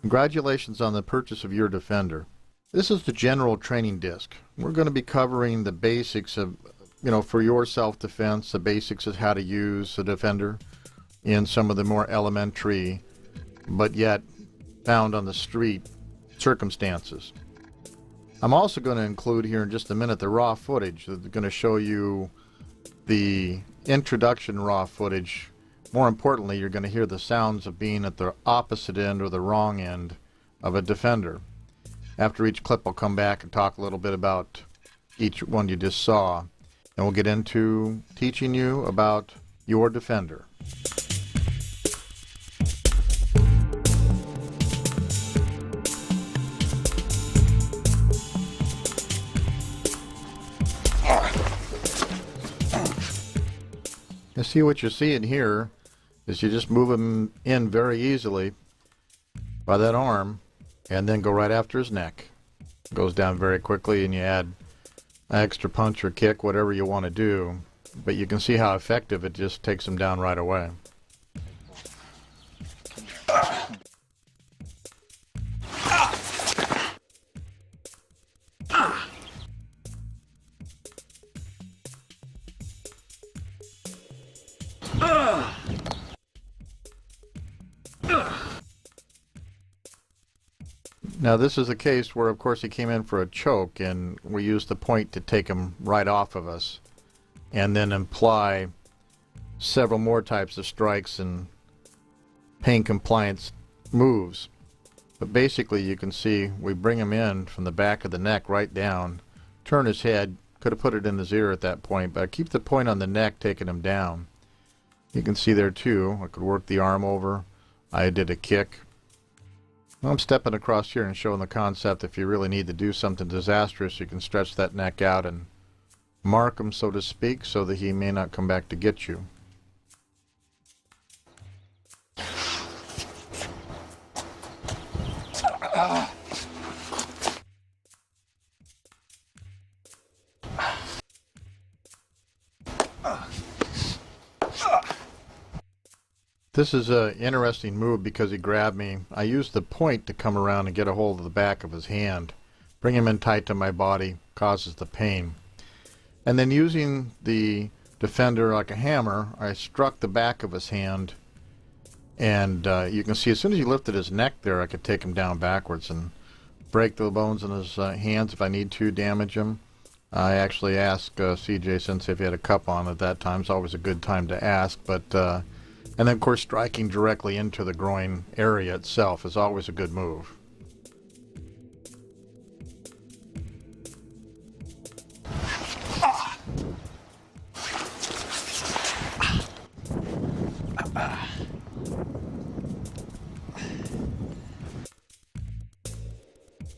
Congratulations on the purchase of your Defender. This is the general training disc. We're going to be covering the basics of, for your self-defense, the basics of how to use the Defender in some of the more elementary, but yet found on the street circumstances. I'm also going to include here in just a minute the raw footage. That's going to show you the introduction raw footage. More importantly, you're going to hear the sounds of being at the opposite end or the wrong end of a Defender. After each clip, I'll come back and talk a little bit about each one you just saw. And we'll get into teaching you about your Defender. You see what you're seeing here is you just move him in very easily by that arm and then go right after his neck. It goes down very quickly and you add an extra punch or kick, whatever you want to do. But you can see how effective it just takes him down right away. Now this is a case where of course he came in for a choke and we used the point to take him right off of us and then apply several more types of strikes and pain compliance moves. But basically you can see we bring him in from the back of the neck right down, turn his head, could have put it in his ear at that point, but I keep the point on the neck taking him down. You can see there too, I could work the arm over, I did a kick. I'm stepping across here and showing the concept if you really need to do something disastrous, you can stretch that neck out and mark him, so to speak, so that he may not come back to get you. This is an interesting move because he grabbed me. I used the point to come around and get a hold of the back of his hand. Bring him in tight to my body, causes the pain. And then using the Defender like a hammer, I struck the back of his hand. And you can see as soon as he lifted his neck there, I could take him down backwards and break the bones in his hands if I need to, damage him. I actually asked CJ Sensei if he had a cup on at that time. It's always a good time to ask, but and then of course striking directly into the groin area itself is always a good move.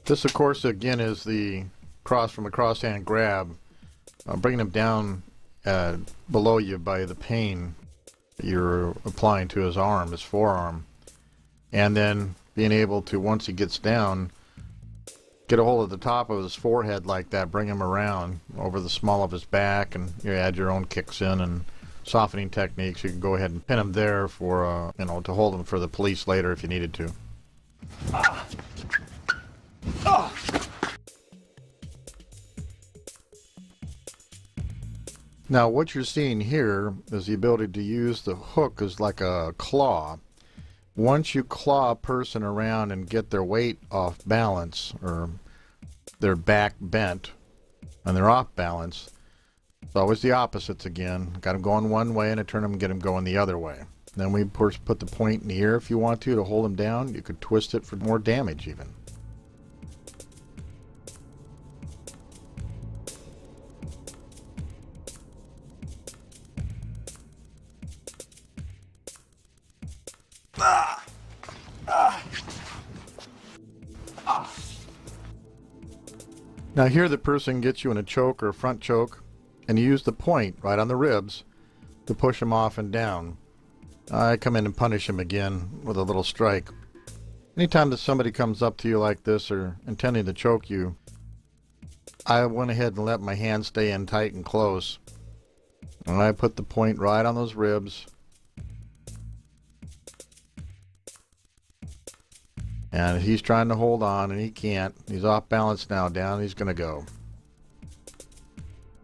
This of course again is the cross from a cross-hand grab, bringing him down below you by the pain you're applying to his arm, his forearm, and then being able to, once he gets down, get a hold of the top of his forehead like that, bring him around over the small of his back, and you add your own kicks in and softening techniques. You can go ahead and pin him there for to hold him for the police later if you needed to. Now what you're seeing here is the ability to use the hook as like a claw. Once you claw a person around and get their weight off balance or their back bent and they're off balance, it's always the opposites again. Got them going one way and I turn them and get them going the other way. Then we of course put the point in the ear if you want to hold them down. You could twist it for more damage even. Now here the person gets you in a choke or a front choke and you use the point right on the ribs to push him off and down. I come in and punish him again with a little strike. Anytime that somebody comes up to you like this or intending to choke you, I went ahead and let my hand stay in tight and close. And I put the point right on those ribs. And he's trying to hold on, and he can't. He's off balance now, down. He's going to go.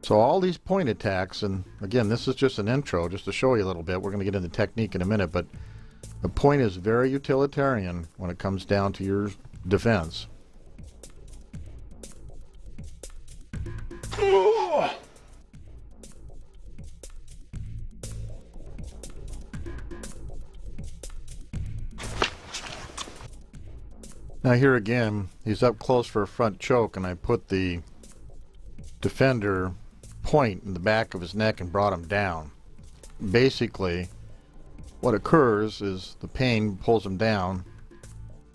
So all these point attacks, and again, this is just an intro, just to show you a little bit. We're going to get into technique in a minute, but the point is very utilitarian when it comes down to your defense. Now here again, he's up close for a front choke, and I put the Defender point in the back of his neck and brought him down. Basically, what occurs is the pain pulls him down,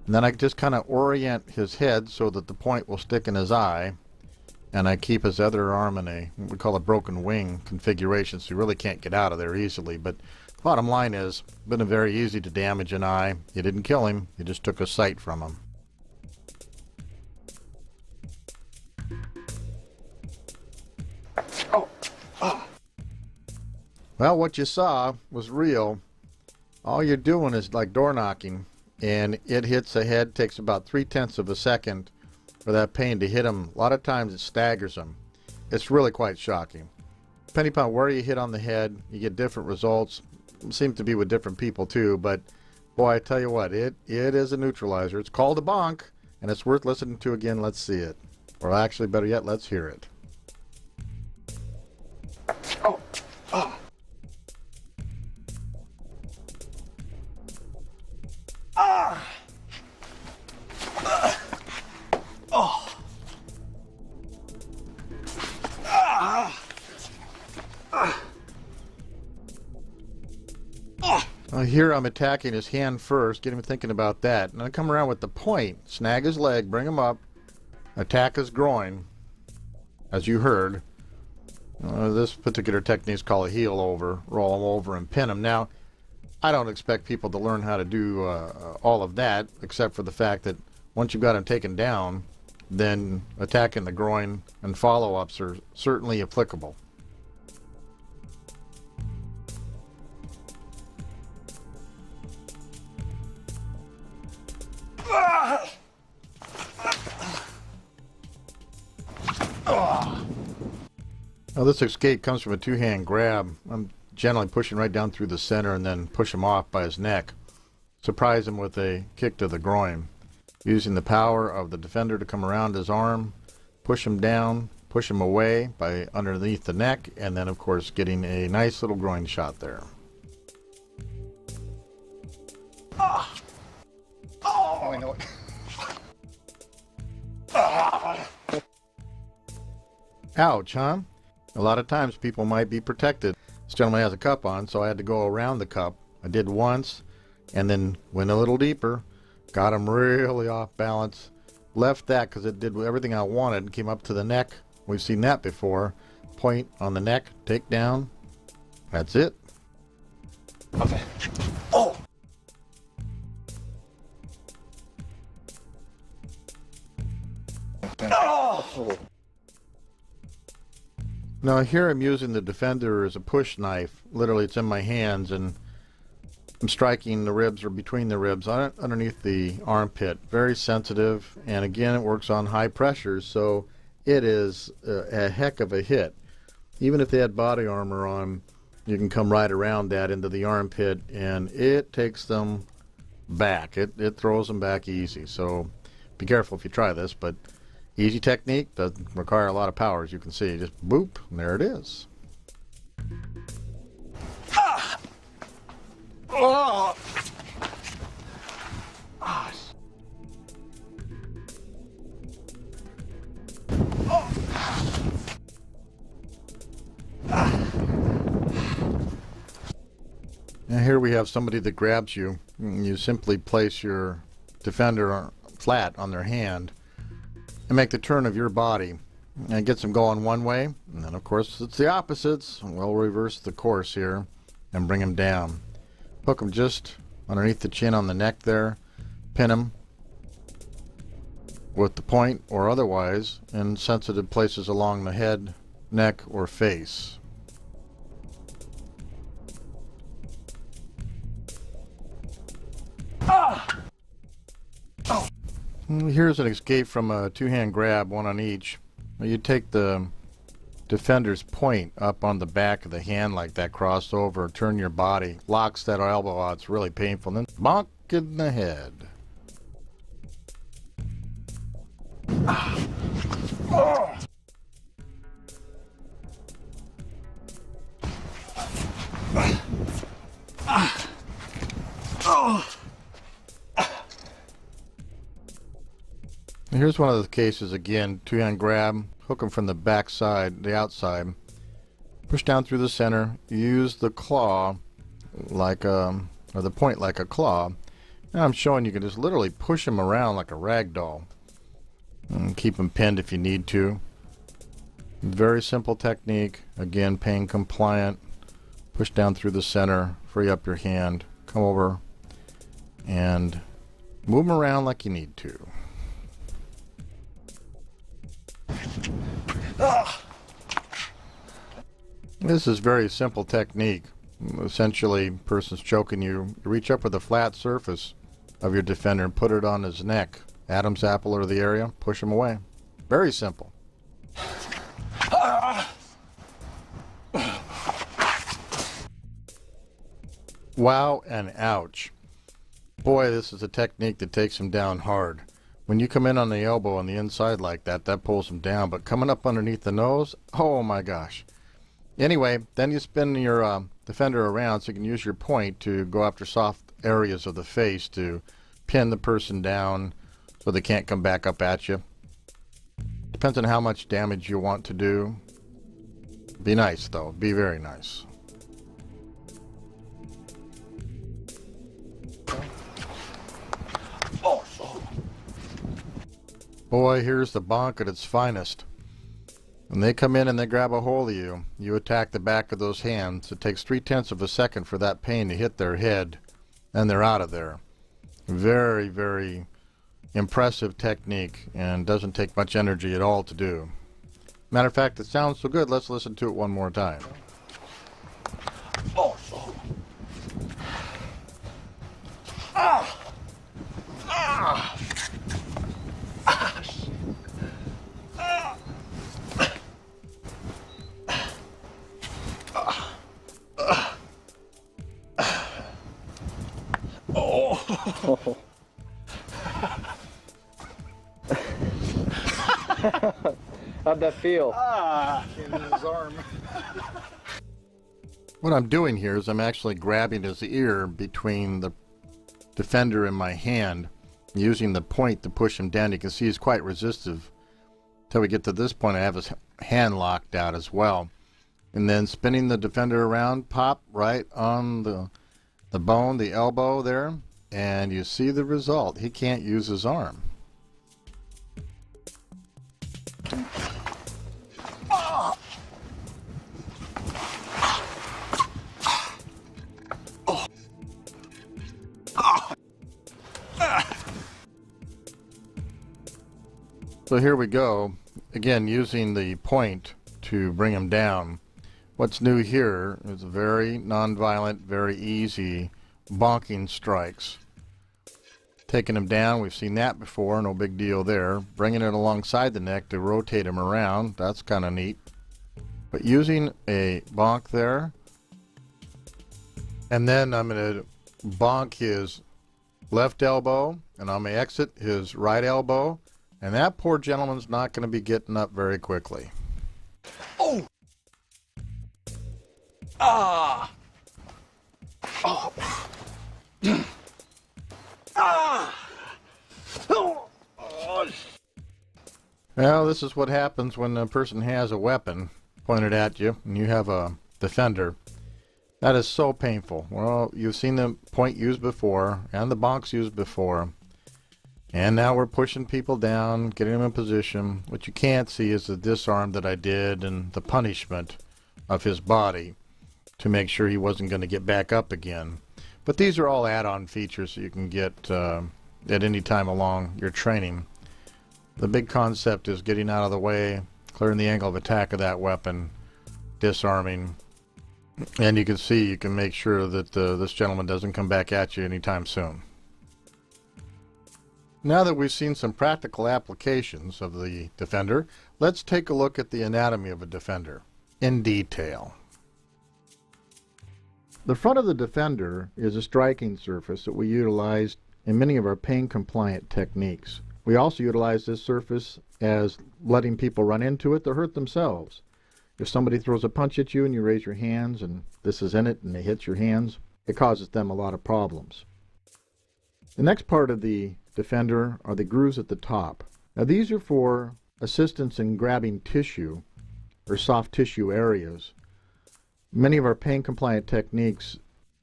and then I just kind of orient his head so that the point will stick in his eye, and I keep his other arm in a, what we call a broken wing configuration, so he really can't get out of there easily. But bottom line is, been very easy to damage an eye. You didn't kill him, you just took a sight from him. Well, what you saw was real. All you're doing is like door knocking, and it hits the head. Takes about 3/10 of a second for that pain to hit him. A lot of times it staggers him. It's really quite shocking. Depending upon where you hit on the head, you get different results. It seems to be with different people too, but boy, I tell you what, it is a neutralizer. It's called a bonk, and it's worth listening to again. Let's see it. Or actually, better yet, let's hear it. Oh. Ah. Ah. Oh. Ah. Here I'm attacking his hand first, get him thinking about that. And I come around with the point, snag his leg, bring him up, attack his groin, as you heard. This particular technique is called a heel over, roll him over and pin him. Now, I don't expect people to learn how to do all of that, except for the fact that once you've got him taken down, then attacking the groin and follow-ups are certainly applicable. Now this escape comes from a two-hand grab. I'm generally pushing right down through the center and then push him off by his neck. Surprise him with a kick to the groin. Using the power of the defender to come around his arm, push him down, push him away by underneath the neck, and then of course getting a nice little groin shot there. Oh, I know it. Ouch, huh? A lot of times people might be protected. This gentleman has a cup on, so I had to go around the cup. I did once, and then went a little deeper. Got him really off balance. Left that because it did everything I wanted. Came up to the neck. We've seen that before. Point on the neck, take down. That's it. Okay. Oh! Oh! Now here I'm using the Defender as a push knife. Literally it's in my hands, and I'm striking the ribs or between the ribs underneath the armpit. Very sensitive, and again it works on high pressures, so it is a heck of a hit. Even if they had body armor on, you can come right around that into the armpit, and it takes them back. It throws them back easy, so be careful if you try this, but easy technique, doesn't require a lot of power, as you can see. Just boop, and there it is. Ah! Oh! Ah! Oh! Now here we have somebody that grabs you. You simply place your Defender flat on their hand and make the turn of your body, and it gets them going one way, and then of course it's the opposites. We'll reverse the course here and bring them down. Hook them just underneath the chin on the neck there, pin them with the point or otherwise in sensitive places along the head, neck, or face. Ah! Oh! Here's an escape from a two-hand grab, one on each. You take the defender's point up on the back of the hand like that, cross over, turn your body, locks that elbow out. It's really painful. And then bonk in the head. Here's one of the cases again. Two-hand grab, hook him from the back side, the outside. Push down through the center. Use the claw like or the point like a claw. Now I'm showing you can just literally push him around like a rag doll. And keep him pinned if you need to. Very simple technique. Again, pain compliant. Push down through the center. Free up your hand. Come over and move him around like you need to. This is very simple technique. Essentially, person's choking you. You reach up with a flat surface of your defender and put it on his neck. Adam's apple or the area. Push him away. Very simple. Wow and ouch. Boy, this is a technique that takes him down hard. When you come in on the elbow on the inside like that, that pulls him down. But coming up underneath the nose, oh my gosh. Anyway, then you spin your defender around so you can use your point to go after soft areas of the face to pin the person down so they can't come back up at you. Depends on how much damage you want to do. Be nice though. Be very nice. Boy, here's the bonk at its finest. When they come in and they grab a hold of you, you attack the back of those hands. It takes 3/10 of a second for that pain to hit their head, and they're out of there. Very, very impressive technique, and doesn't take much energy at all to do. Matter of fact, it sounds so good, let's listen to it one more time. Oh. Ah. Ah. Oh. How'd that feel? In his arm. What I'm doing here is I'm actually grabbing his ear between the defender and my hand, using the point to push him down. You can see he's quite resistive. Till we get to this point, I have his hand locked out as well. And then spinning the defender around, pop right on the bone, the elbow there, and you see the result. He can't use his arm. So here we go, again using the point to bring him down. What's new here is very non-violent, very easy bonking strikes. Taking him down, we've seen that before, no big deal there. Bringing it alongside the neck to rotate him around, that's kind of neat. But using a bonk there, and then I'm going to bonk his left elbow, and I'm going to exit his right elbow, and that poor gentleman's not going to be getting up very quickly. Oh! Ah! Oh! Ah! Oh! Well, this is what happens when a person has a weapon pointed at you and you have a defender. That is so painful. Well, you've seen the point used before and the bonks used before. And now we're pushing people down, getting them in position. What you can't see is the disarm that I did and the punishment of his body to make sure he wasn't going to get back up again. But these are all add-on features that you can get at any time along your training. The big concept is getting out of the way, clearing the angle of attack of that weapon, disarming, and you can see, you can make sure that this gentleman doesn't come back at you anytime soon. Now that we've seen some practical applications of the Defender, let's take a look at the anatomy of a Defender in detail. The front of the Defender is a striking surface that we utilize in many of our pain-compliant techniques. We also utilize this surface as letting people run into it to hurt themselves. If somebody throws a punch at you and you raise your hands and this is in it and it hits your hands, it causes them a lot of problems. The next part of the Defender are the grooves at the top. Now these are for assistance in grabbing tissue or soft tissue areas. Many of our pain-compliant techniques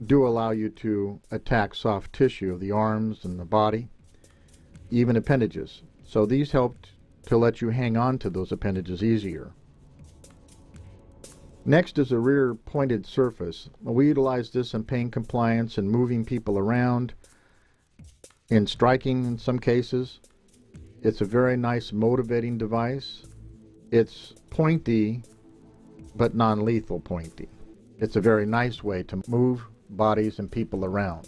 do allow you to attack soft tissue of the arms and the body, even appendages. So these help to let you hang on to those appendages easier. Next is a rear pointed surface. We utilize this in pain compliance and moving people around, in striking in some cases. It's a very nice motivating device. It's pointy, but non-lethal pointy. It's a very nice way to move bodies and people around.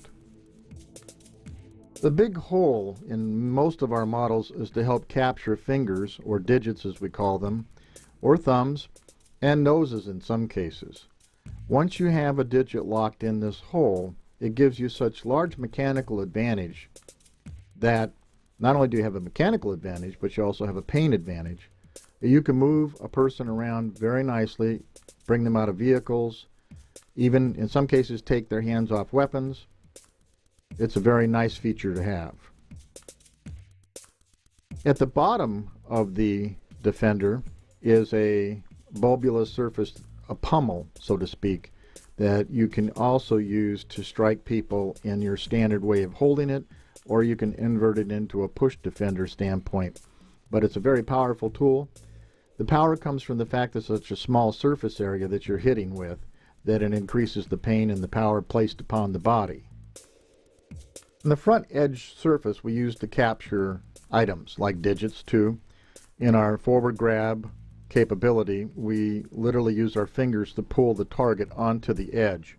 The big hole in most of our models is to help capture fingers, or digits as we call them, or thumbs, and noses in some cases. Once you have a digit locked in this hole, it gives you such large mechanical advantage that not only do you have a mechanical advantage, but you also have a pain advantage. You can move a person around very nicely, bring them out of vehicles, even in some cases take their hands off weapons. It's a very nice feature to have. At the bottom of the Defender is a bulbulous surface, a pummel, so to speak, that you can also use to strike people in your standard way of holding it, or you can invert it into a push defender standpoint. But it's a very powerful tool. The power comes from the fact that such a small surface area that you're hitting with, that it increases the pain and the power placed upon the body. On the front edge surface we use to capture items like digits too. In our forward grab capability, we literally use our fingers to pull the target onto the edge.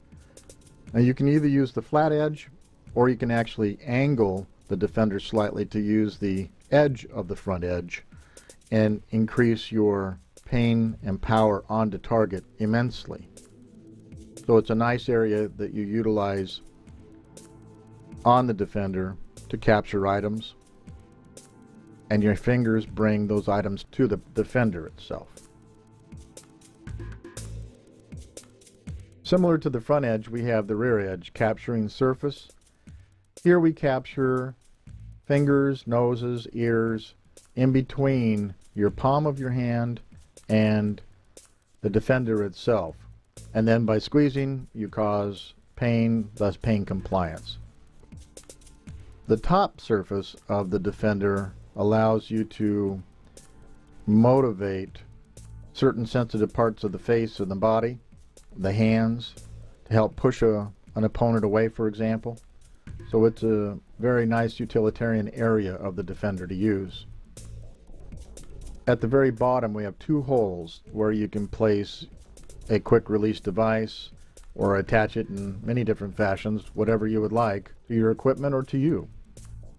Now you can either use the flat edge, or you can actually angle the Defender slightly to use the edge of the front edge and increase your pain and power onto target immensely. So it's a nice area that you utilize on the Defender to capture items, and your fingers bring those items to the Defender itself. Similar to the front edge, we have the rear edge, capturing surface. Here we capture fingers, noses, ears, in between your palm of your hand and the Defender itself. And then by squeezing, you cause pain, thus pain compliance. The top surface of the Defender allows you to motivate certain sensitive parts of the face and the body, the hands, to help push an opponent away, for example. So it's a very nice utilitarian area of the Defender to use. At the very bottom we have two holes where you can place a quick release device or attach it in many different fashions, whatever you would like, to your equipment or to you.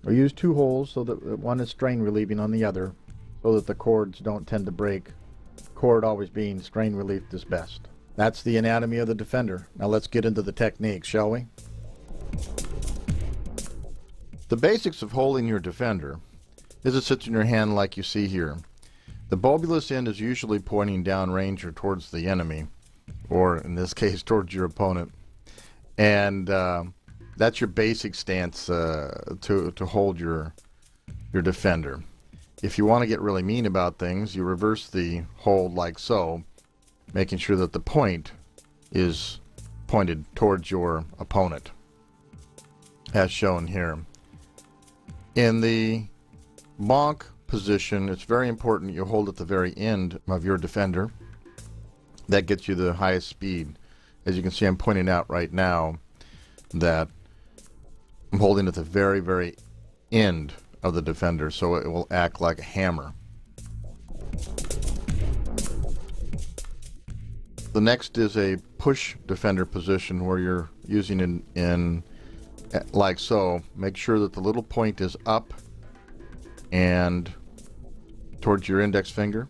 Or use two holes so that one is strain relieving on the other, so that the cords don't tend to break. Cord always being strain relieved is best. That's the anatomy of the Defender. Now let's get into the techniques, shall we? The basics of holding your Defender is it sits in your hand like you see here. The bulbulous end is usually pointing downrange or towards the enemy, or in this case towards your opponent, and that's your basic stance to hold your Defender. If you want to get really mean about things, you reverse the hold like so, making sure that the point is pointed towards your opponent, as shown here. In the bonk position, it's very important you hold at the very end of your Defender. That gets you the highest speed. As you can see, I'm pointing out right now that I'm holding at the very, very end of the Defender, so it will act like a hammer. The next is a push Defender position where you're using in like so. Make sure that the little point is up and towards your index finger.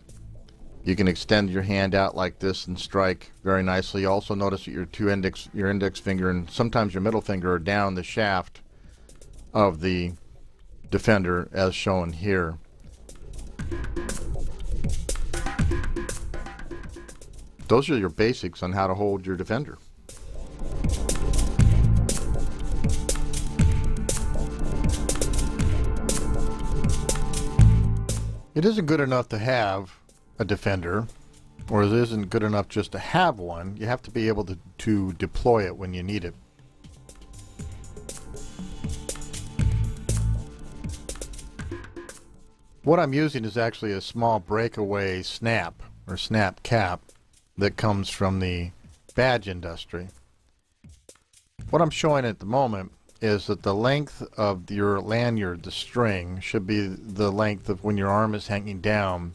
You can extend your hand out like this and strike very nicely. Also notice that your index finger and sometimes your middle finger are down the shaft of the Defender as shown here. Those are your basics on how to hold your Defender. It isn't good enough to have a Defender, or it isn't good enough just to have one. You have to be able to deploy it when you need it. What I'm using is actually a small breakaway snap or snap cap that comes from the badge industry. What I'm showing at the moment is that the length of your lanyard, the string, should be the length of when your arm is hanging down.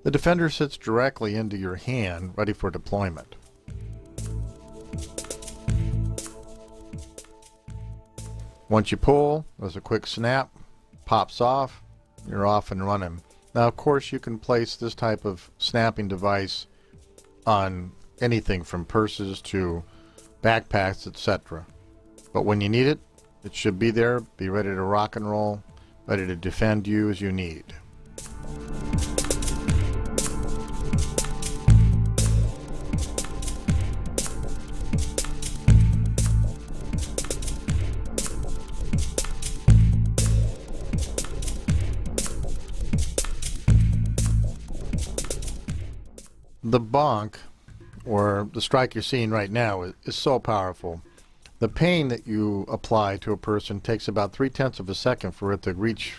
The Defender sits directly into your hand, ready for deployment. Once you pull, there's a quick snap, pops off, you're off and running. Now, of course, you can place this type of snapping device on anything from purses to backpacks, etc. But when you need it, it should be there, be ready to rock and roll, ready to defend you as you need. The bonk, or the strike you're seeing right now, is so powerful. The pain that you apply to a person takes about 3/10 of a second for it to reach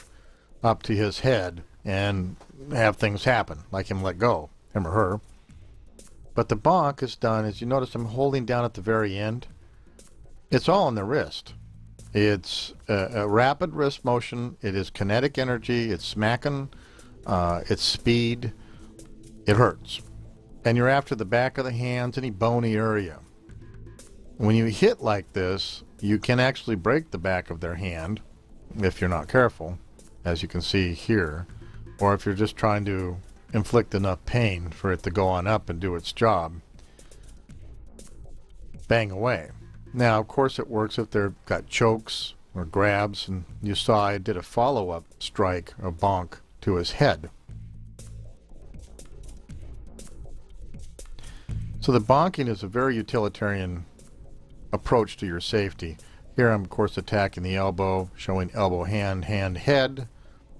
up to his head and have things happen, like him let go, him or her. But the bonk is done, as you notice I'm holding down at the very end. It's all in the wrist. It's a rapid wrist motion. It is kinetic energy. It's smacking. It's speed. It hurts. And you're after the back of the hands, any bony area. When you hit like this, you can actually break the back of their hand if you're not careful, as you can see here, or if you're just trying to inflict enough pain for it to go on up and do its job. Bang away. Now, of course, it works if they've got chokes or grabs, and you saw I did a follow-up strike or bonk to his head. So the bonking is a very utilitarian approach to your safety. Here I'm of course attacking the elbow, showing elbow hand, hand, head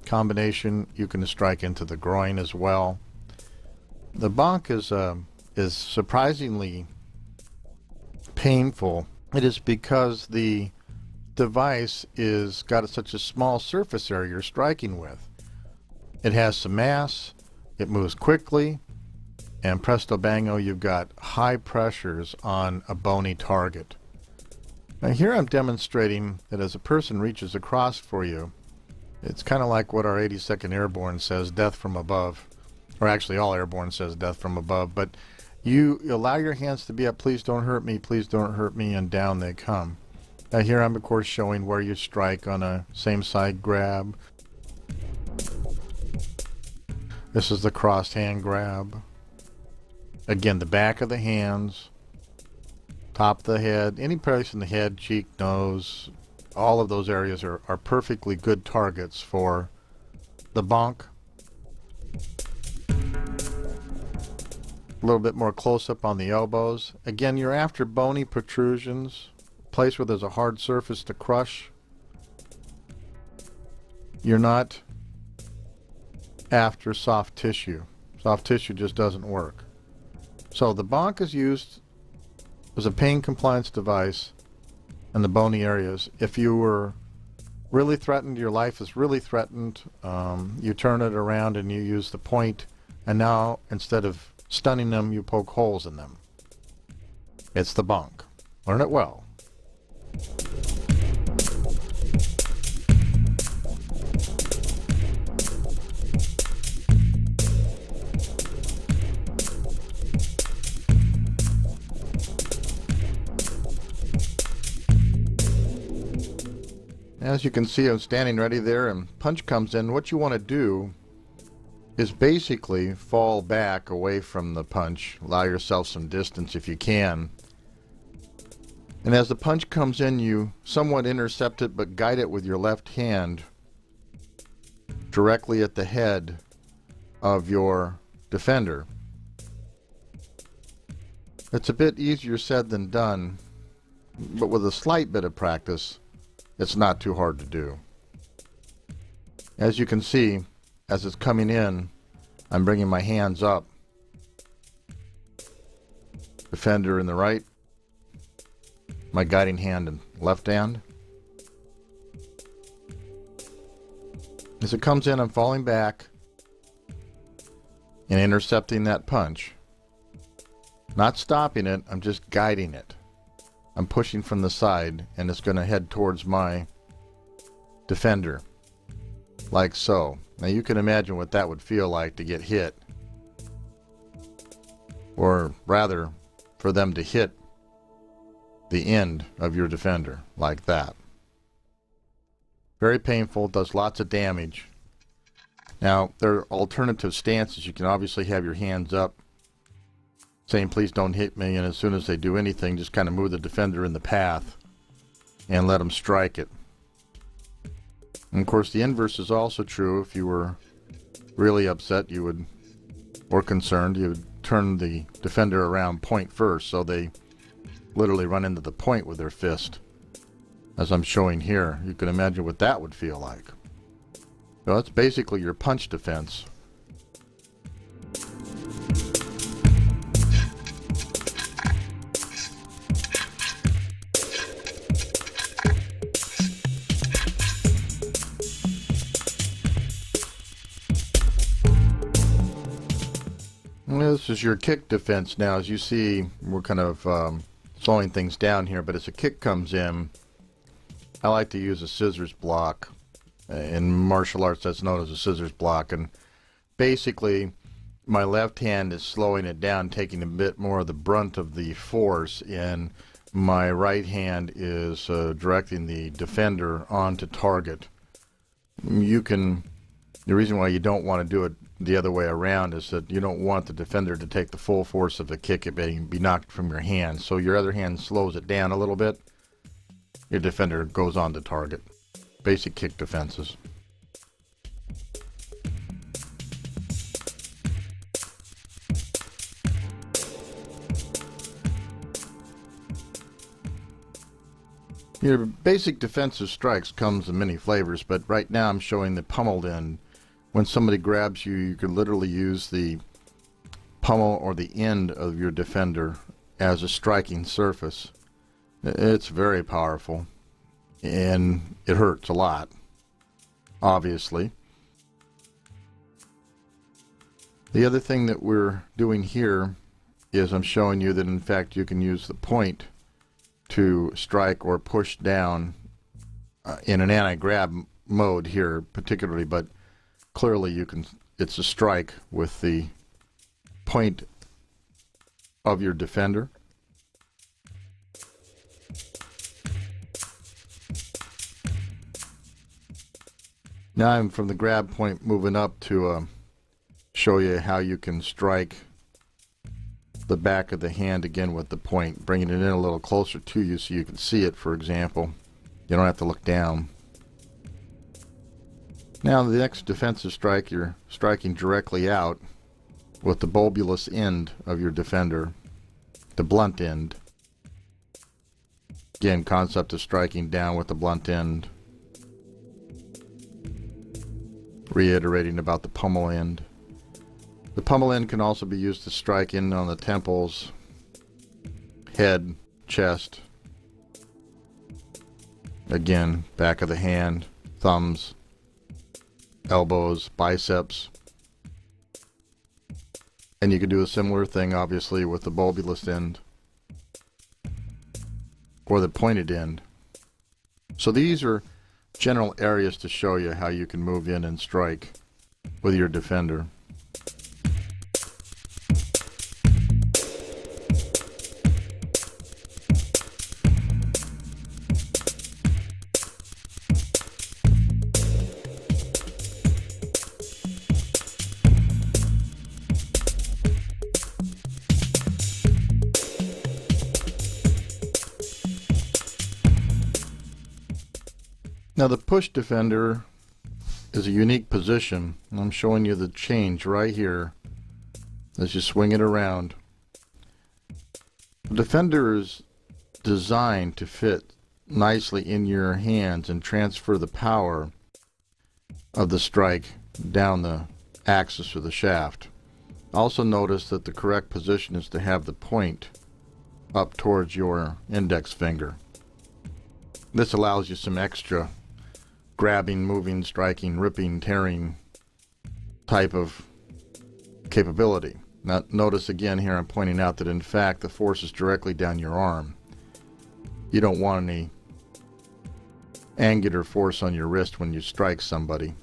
combination. You can strike into the groin as well. The bonk is surprisingly painful. It is because the device is got such a small surface area you're striking with. It has some mass, it moves quickly, and presto bango, you've got high pressures on a bony target. Now here I'm demonstrating that as a person reaches across for you, it's kind of like what our 82nd Airborne says, death from above. Or actually all Airborne says death from above. But you allow your hands to be up, please don't hurt me, please don't hurt me, and down they come. Now here I'm of course showing where you strike on a same side grab. This is the crossed hand grab. Again, the back of the hands, top of the head, any place in the head, cheek, nose, all of those areas are perfectly good targets for the bonk. A little bit more close-up on the elbows. Again, you're after bony protrusions, place where there's a hard surface to crush. You're not after soft tissue. Soft tissue just doesn't work. So the bonk is used as a pain compliance device in the bony areas. If you were really threatened, your life is really threatened, you turn it around and you use the point, and now instead of stunning them, you poke holes in them. It's the bonk. Learn it well. As you can see, I'm standing ready there and punch comes in. What you want to do is basically fall back away from the punch. Allow yourself some distance if you can. And as the punch comes in, you somewhat intercept it, but guide it with your left hand directly at the head of your defender. It's a bit easier said than done, but with a slight bit of practice, it's not too hard to do. As you can see, as it's coming in, I'm bringing my hands up. Defender in the right, my guiding hand in left hand. As it comes in, I'm falling back and intercepting that punch. Not stopping it, I'm just guiding it. I'm pushing from the side and it's going to head towards my defender, like so. Now you can imagine what that would feel like to get hit, or rather for them to hit the end of your defender like that. Very painful, does lots of damage. Now there are alternative stances. You can obviously have your hands up saying please don't hit me, and as soon as they do anything, just kind of move the defender in the path and let them strike it. And of course the inverse is also true. If you were really upset, you would, or concerned, you would turn the defender around point first, so they literally run into the point with their fist, as I'm showing here. You can imagine what that would feel like. So that's basically your punch defense. This is your kick defense now. As you see, we're kind of slowing things down here, but as a kick comes in, I like to use a scissors block. In martial arts, that's known as a scissors block, and basically my left hand is slowing it down, taking a bit more of the brunt of the force, and my right hand is directing the defender onto target. The reason why you don't want to do it the other way around is that you don't want the defender to take the full force of the kick and be knocked from your hand. So your other hand slows it down a little bit. Your defender goes on to target. Basic kick defenses. Your basic defensive strikes comes in many flavors, but right now I'm showing the pummeled end. When somebody grabs you, you can literally use the pummel or the end of your defender as a striking surface. It's very powerful, and it hurts a lot, obviously. The other thing that we're doing here is I'm showing you that in fact you can use the point to strike or push down in an anti-grab mode here particularly, but clearly you can, it's a strike with the point of your defender. Now I'm from the grab point moving up to show you how you can strike the back of the hand again with the point, bringing it in a little closer to you so you can see it, for example. You don't have to look down. Now the next defensive strike, you're striking directly out with the bulbulous end of your defender, the blunt end. Again, concept of striking down with the blunt end. Reiterating about the pummel end. The pummel end can also be used to strike in on the temples, head, chest. Again, back of the hand, thumbs, elbows, biceps. And you can do a similar thing obviously with the bulbulous end or the pointed end. So these are general areas to show you how you can move in and strike with your defender. Now the push defender is a unique position. I'm showing you the change right here as you swing it around. The defender is designed to fit nicely in your hands and transfer the power of the strike down the axis of the shaft. Also notice that the correct position is to have the point up towards your index finger. This allows you some extra grabbing, moving, striking, ripping, tearing type of capability. Now notice again here I'm pointing out that in fact the force is directly down your arm. You don't want any angular force on your wrist when you strike somebody.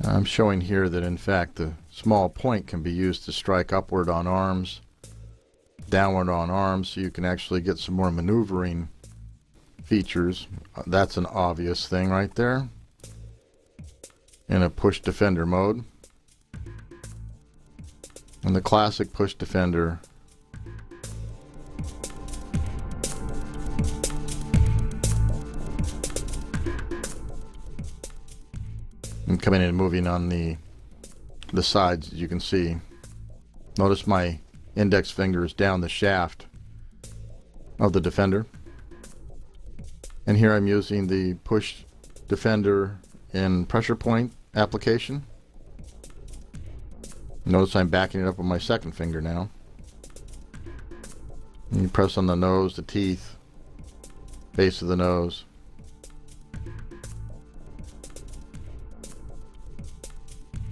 I'm showing here that in fact the small point can be used to strike upward on arms, downward on arms, so you can actually get some more maneuvering features. That's an obvious thing right there in a push defender mode. And the classic push defender and coming in and moving on the sides, as you can see. Notice my index finger is down the shaft of the defender. And here I'm using the push defender in pressure point application. Notice I'm backing it up with my second finger now. And you press on the nose, the teeth, base of the nose.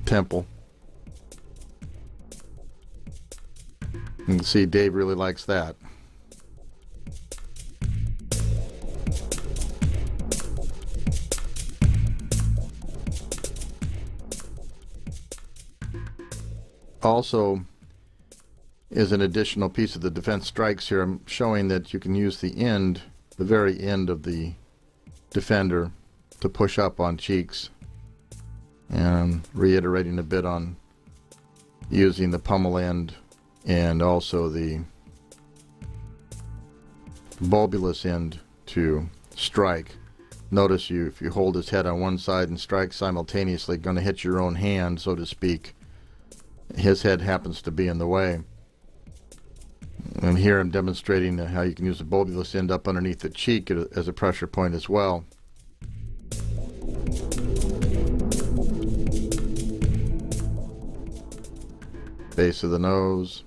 Temple. You can see Dave really likes that. Also, is an additional piece of the defense strikes here. I'm showing that you can use the end, the very end of the defender to push up on cheeks. And reiterating a bit on using the pummel end and also the bulbulous end to strike. Notice if you hold his head on one side and strike simultaneously, going to hit your own hand, so to speak. His head happens to be in the way. And here I'm demonstrating how you can use the bulbulous end up underneath the cheek as a pressure point as well. Base of the nose.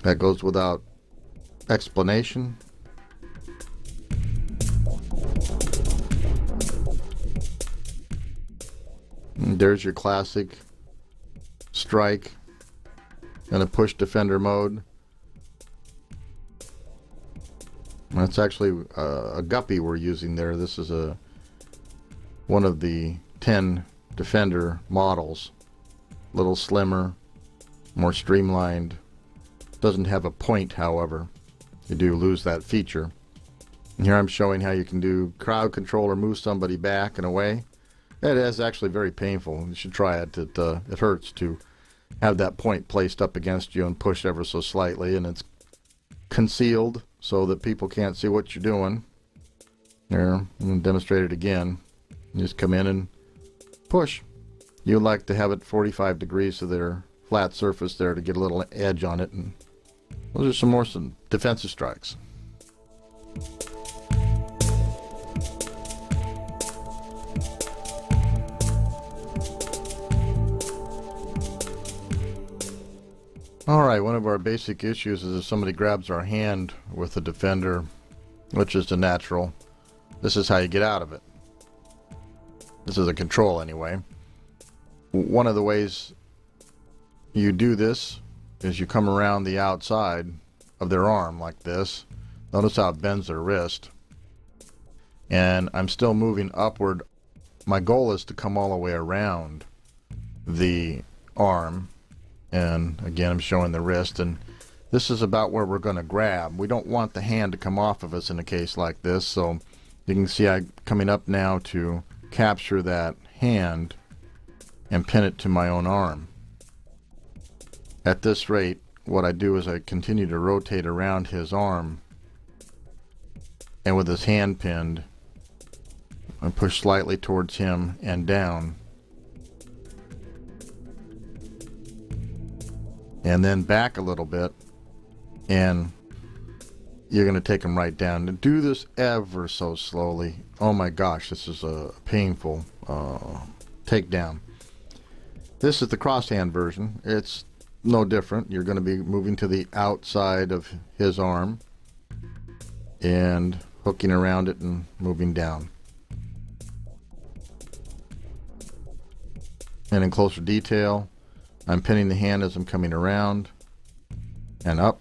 That goes without explanation. And there's your classic strike in a push defender mode. That's actually a guppy we're using there. This is one of the 10 defender models. A little slimmer, more streamlined. Doesn't have a point, however. You do lose that feature. And here I'm showing how you can do crowd control or move somebody back and away. It is actually very painful. You should try it. It hurts to have that point placed up against you and pushed ever so slightly, and it's concealed so that people can't see what you're doing. There, I'm going to demonstrate it again. You just come in and push. You like to have it 45 degrees to their flat surface there to get a little edge on it. And those are some defensive strikes. Alright, one of our basic issues is if somebody grabs our hand with the defender, which is the natural, this is how you get out of it. This is a control anyway. One of the ways you do this is you come around the outside of their arm like this. Notice how it bends their wrist. And I'm still moving upward. My goal is to come all the way around the arm. And again, I'm showing the wrist, and this is about where we're going to grab. We don't want the hand to come off of us in a case like this, so you can see I'm coming up now to capture that hand and pin it to my own arm. At this rate, what I do is I continue to rotate around his arm, and with his hand pinned, I push slightly towards him and down, and then back a little bit, and you're going to take him right down. And do this ever so slowly. Oh my gosh, this is a painful takedown. This is the crosshand version. It's no different. You're going to be moving to the outside of his arm and hooking around it and moving down. And in closer detail, I'm pinning the hand as I'm coming around and up.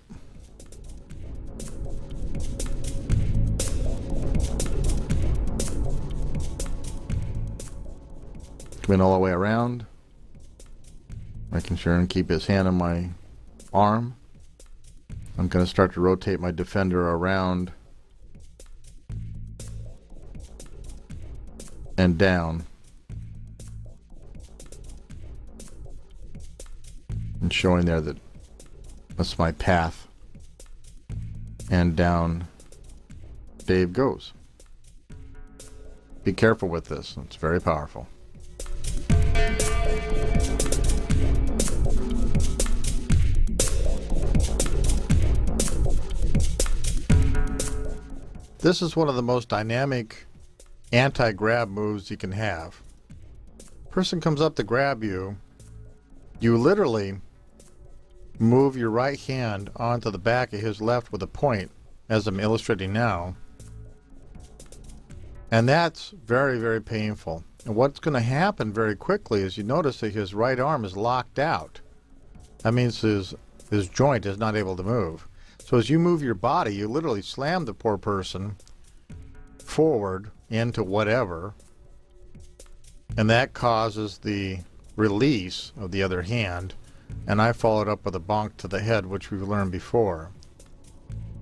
Coming all the way around, making sure and keep his hand on my arm. I'm going to start to rotate my Defender around and down, and showing there that that's my path, and down Dave goes. Be careful with this, it's very powerful. This is one of the most dynamic anti-grab moves you can have. Person comes up to grab you, you literally move your right hand onto the back of his left with a point, as I'm illustrating now, and that's very, very painful. And what's going to happen very quickly is you notice that his right arm is locked out. That means his joint is not able to move. So as you move your body, you literally slam the poor person forward into whatever, and that causes the release of the other hand, and I followed up with a bonk to the head, which we've learned before.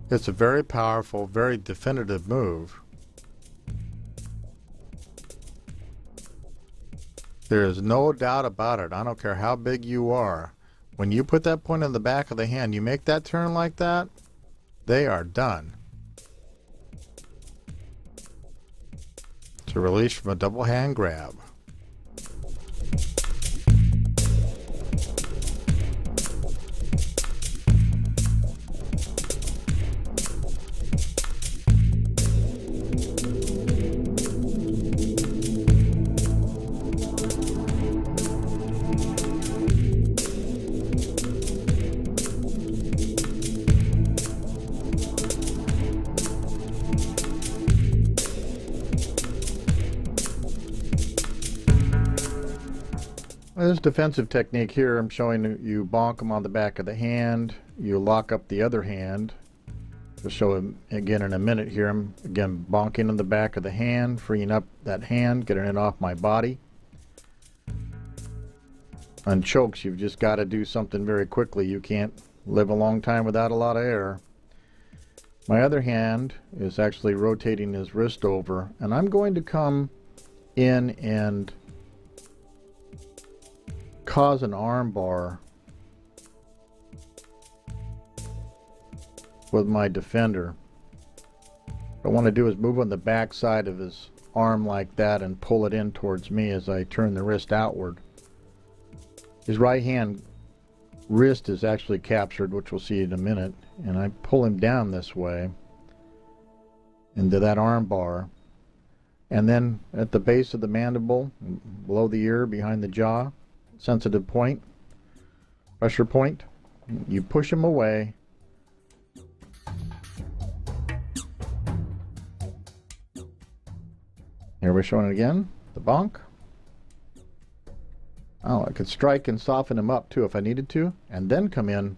It's a very powerful, very definitive move. There is no doubt about it. I don't care how big you are. When you put that point in the back of the hand, you make that turn like that, they are done. It's a release from a double hand grab. This defensive technique here, I'm showing you bonk him on the back of the hand. You lock up the other hand. I'll show him again in a minute here. I'm again bonking on the back of the hand, freeing up that hand, getting it off my body. On chokes, you've just got to do something very quickly. You can't live a long time without a lot of air. My other hand is actually rotating his wrist over, and I'm going to come in and cause an arm bar with my Defender. What I want to do is move on the back side of his arm like that and pull it in towards me as I turn the wrist outward. His right hand wrist is actually captured, which we'll see in a minute, and I pull him down this way into that arm bar, and then at the base of the mandible, below the ear, behind the jaw, sensitive point, pressure point, you push him away. Here we're showing it again, the bonk. Oh, I could strike and soften him up too if I needed to, and then come in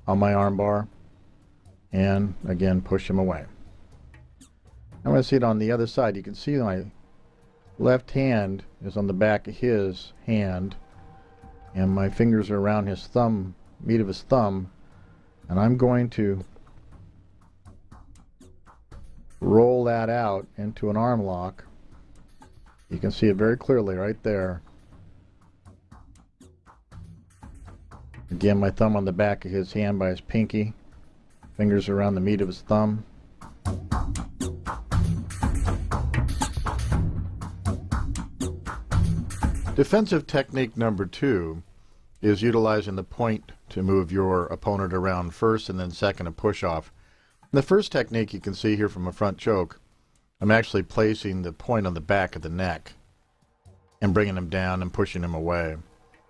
on my arm bar and again push him away. I'm going to see it on the other side. You can see my left hand is on the back of his hand, and my fingers are around his thumb, meat of his thumb, and I'm going to roll that out into an arm lock. You can see it very clearly right there. Again, my thumb on the back of his hand by his pinky, fingers around the meat of his thumb. Defensive technique number 2 is utilizing the point to move your opponent around first and then second a push off. The first technique you can see here from a front choke, I'm actually placing the point on the back of the neck and bringing him down and pushing him away.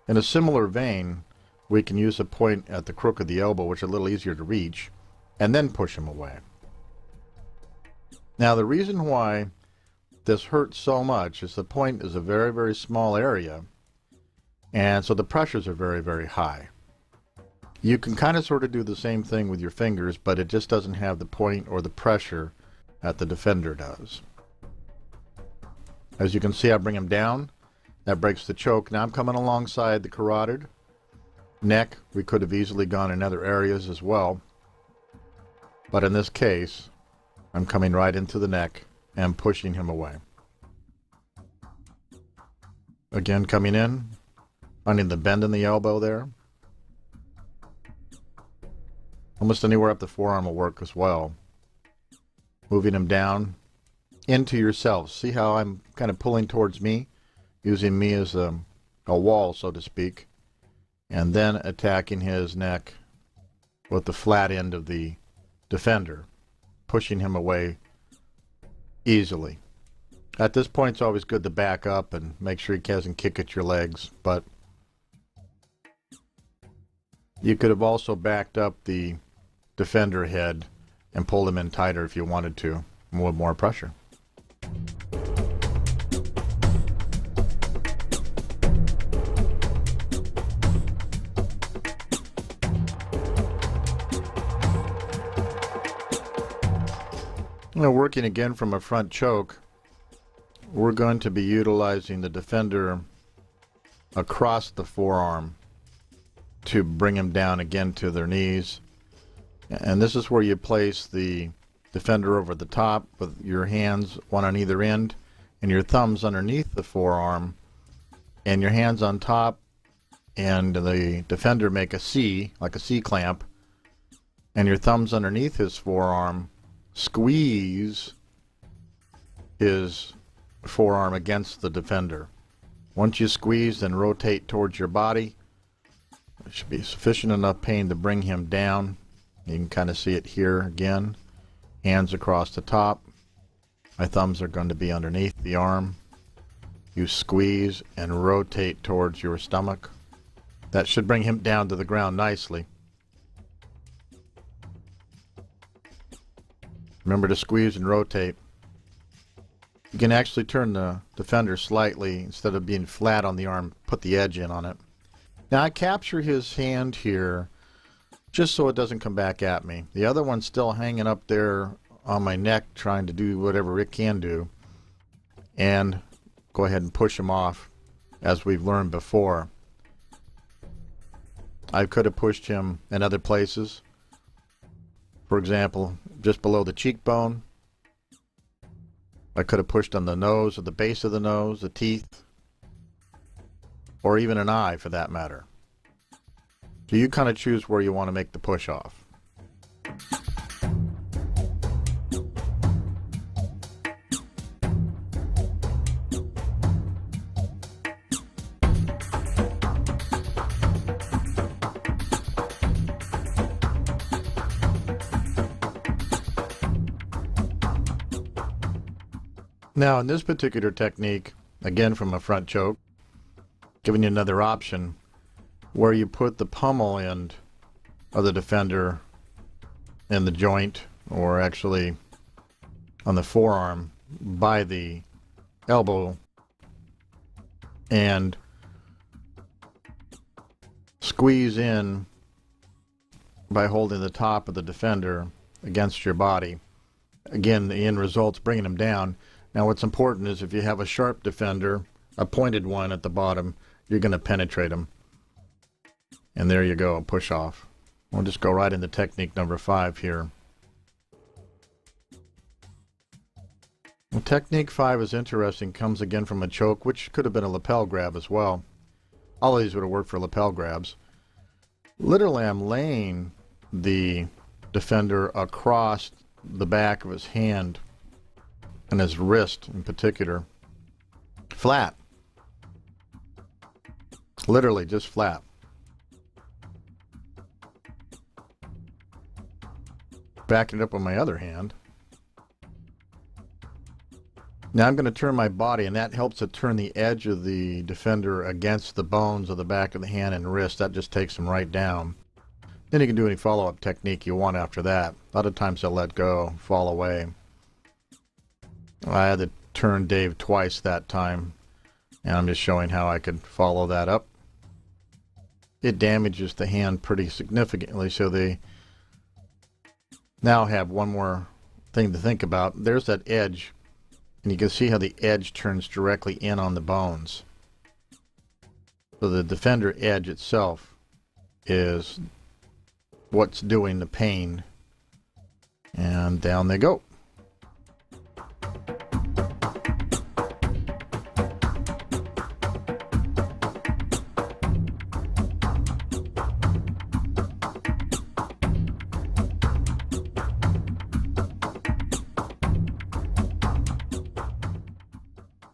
In a similar vein, we can use a point at the crook of the elbow, which is a little easier to reach, and then push him away. Now the reason why this hurts so much is the point is a very, very small area, and so the pressures are very, very high. You can kind of sort of do the same thing with your fingers, but it just doesn't have the point or the pressure that the Defender does. As you can see, I bring him down. That breaks the choke. Now I'm coming alongside the carotid. Neck, we could have easily gone in other areas as well, but in this case, I'm coming right into the neck and pushing him away. Again, coming in, finding the bend in the elbow there. Almost anywhere up the forearm will work as well. Moving him down into yourself. See how I'm kind of pulling towards me, using me as a wall, so to speak, and then attacking his neck with the flat end of the Defender, pushing him away easily. At this point, it's always good to back up and make sure he doesn't kick at your legs, but you could have also backed up the Defender head and pulled him in tighter if you wanted to, with more pressure. Now, working again from a front choke, we're going to be utilizing the Defender across the forearm to bring him down again to their knees. And this is where you place the Defender over the top with your hands, one on either end, and your thumbs underneath the forearm, and your hands on top, and the Defender make a C, like a C clamp, and your thumbs underneath his forearm squeeze his forearm against the Defender. Once you squeeze, then rotate towards your body. It should be sufficient enough pain to bring him down. You can kind of see it here again. Hands across the top. My thumbs are going to be underneath the arm. You squeeze and rotate towards your stomach. That should bring him down to the ground nicely. Remember to squeeze and rotate. You can actually turn the Defender slightly. Instead of being flat on the arm, put the edge in on it. Now I capture his hand here just so it doesn't come back at me. The other one's still hanging up there on my neck, trying to do whatever it can do, and go ahead and push him off, as we've learned before. I could have pushed him in other places. For example, just below the cheekbone. I could have pushed on the nose, or the base of the nose, the teeth, or even an eye for that matter. So you kind of choose where you want to make the push off. Now in this particular technique, again from a front choke, giving you another option where you put the pummel end of the Defender in the joint, or actually on the forearm by the elbow, and squeeze in by holding the top of the Defender against your body. Again, the end result's bringing him down. Now what's important is if you have a sharp Defender, a pointed one at the bottom, you're going to penetrate him. And there you go, push off. We'll just go right into technique number 5 here. Well, technique 5 is interesting, comes again from a choke, which could have been a lapel grab as well. All of these would have worked for lapel grabs. Literally, I'm laying the defender across the back of his hand and his wrist in particular, flat. Literally just flat. Backing it up with my other hand. Now I'm going to turn my body, and that helps to turn the edge of the defender against the bones of the back of the hand and wrist. That just takes them right down. Then you can do any follow-up technique you want after that. A lot of times they'll let go, fall away. I had to turn Dave twice that time, and I'm just showing how I could follow that up. It damages the hand pretty significantly, so they now have one more thing to think about. There's that edge, and you can see how the edge turns directly in on the bones. So the defender edge itself is what's doing the pain, and down they go.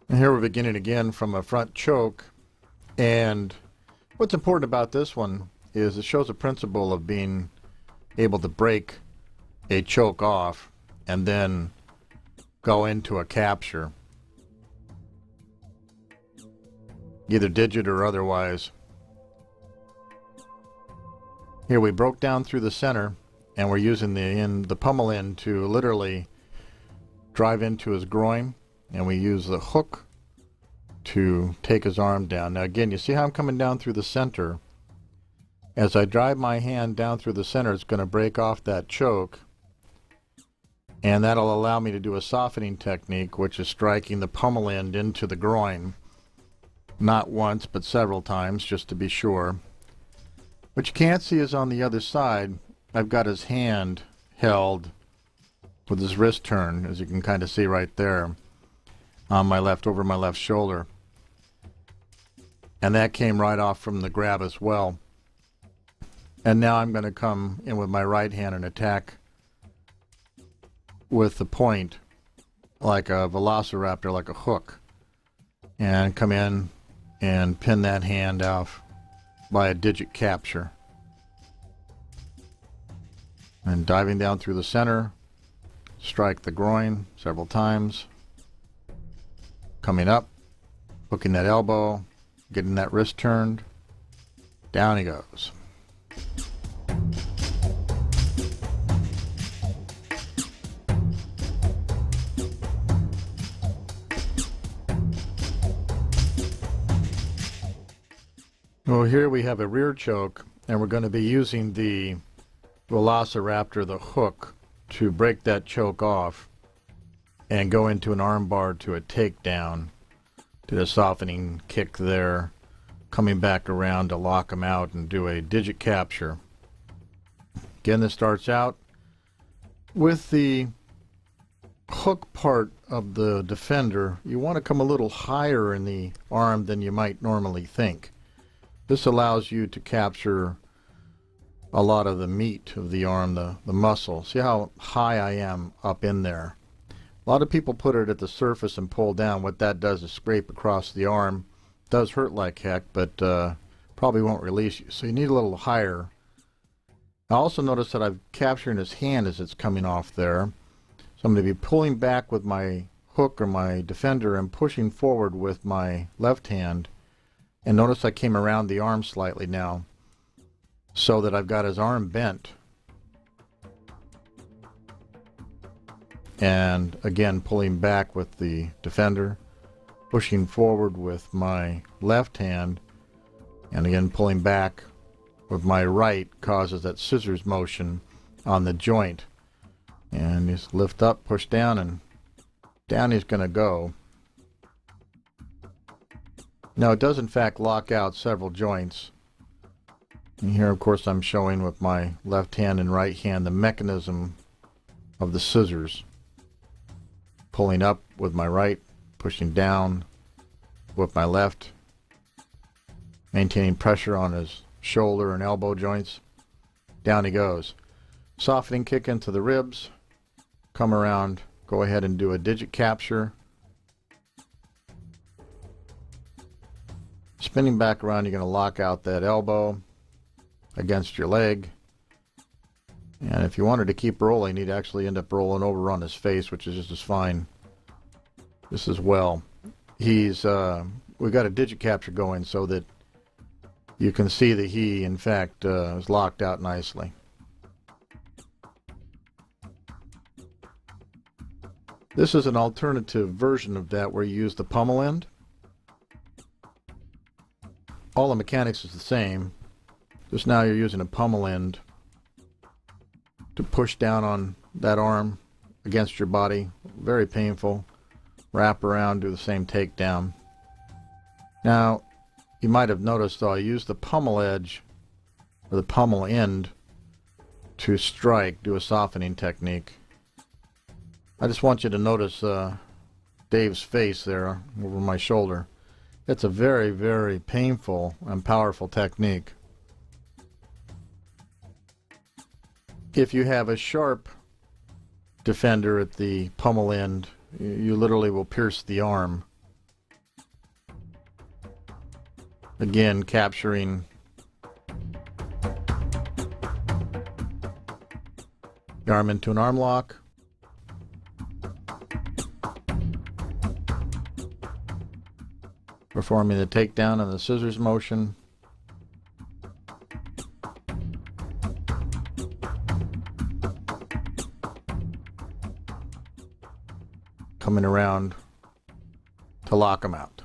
And here we're beginning again from a front choke, and what's important about this one is it shows a principle of being able to break a choke off and then go into a capture, either digit or otherwise. Here we broke down through the center, and we're using the pummel end to literally drive into his groin, and we use the hook to take his arm down. Now again, you see how I'm coming down through the center. As I drive my hand down through the center, it's going to break off that choke, and that'll allow me to do a softening technique, which is striking the pummel end into the groin, not once but several times, just to be sure. What you can't see is on the other side, I've got his hand held with his wrist turned, as you can kind of see right there on my left, over my left shoulder, and that came right off from the grab as well. And now I'm going to come in with my right hand and attack with the point like a velociraptor, like a hook, and come in and pin that hand off by a digit capture. And diving down through the center, strike the groin several times, coming up, hooking that elbow, getting that wrist turned, down he goes. Well, here we have a rear choke, and we're going to be using the velociraptor, the hook, to break that choke off and go into an arm bar to a takedown, to the softening kick there, coming back around to lock him out and do a digit capture. Again, this starts out with the hook part of the defender. You want to come a little higher in the arm than you might normally think. This allows you to capture a lot of the meat of the arm, the muscle. See how high I am up in there. A lot of people put it at the surface and pull down. What that does is scrape across the arm. It does hurt like heck, but probably won't release you. So you need a little higher. I also notice that I'm capturing his hand as it's coming off there. So I'm going to be pulling back with my hook or my defender and pushing forward with my left hand. And notice I came around the arm slightly now, so that I've got his arm bent. And again, pulling back with the defender, pushing forward with my left hand, and again pulling back with my right causes that scissors motion on the joint. And just lift up, push down, and down he's going to go. Now it does in fact lock out several joints. And here of course I'm showing with my left hand and right hand the mechanism of the scissors. Pulling up with my right, pushing down with my left, maintaining pressure on his shoulder and elbow joints. Down he goes. Softening kick into the ribs. Come around, go ahead and do a digit capture. Spinning back around, you're going to lock out that elbow against your leg. And if you wanted to keep rolling, you'd actually end up rolling over on his face, which is just as fine. This as well. We've got a digit capture going so that you can see that he, in fact, is locked out nicely. This is an alternative version of that where you use the pummel end. All the mechanics is the same, just now you're using a pummel end to push down on that arm against your body. Very painful. Wrap around, do the same takedown. Now, you might have noticed though, I used the pummel edge, or the pummel end, to strike, do a softening technique. I just want you to notice Dave's face there over my shoulder. It's a very, very painful and powerful technique. If you have a sharp defender at the pummel end, you literally will pierce the arm. Again, capturing the arm into an arm lock. Performing the takedown and the scissors motion. Coming around to lock him out.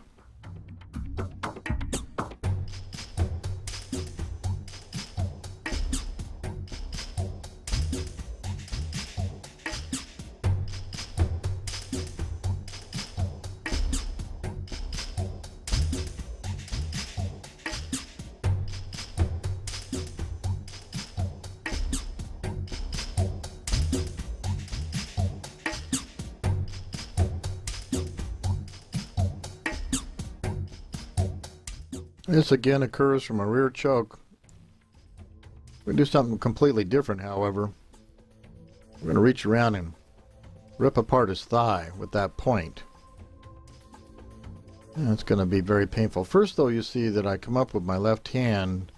This again occurs from a rear choke. We do something completely different, however. We're going to reach around and rip apart his thigh with that point. And it's going to be very painful. First, though, you see that I come up with my left hand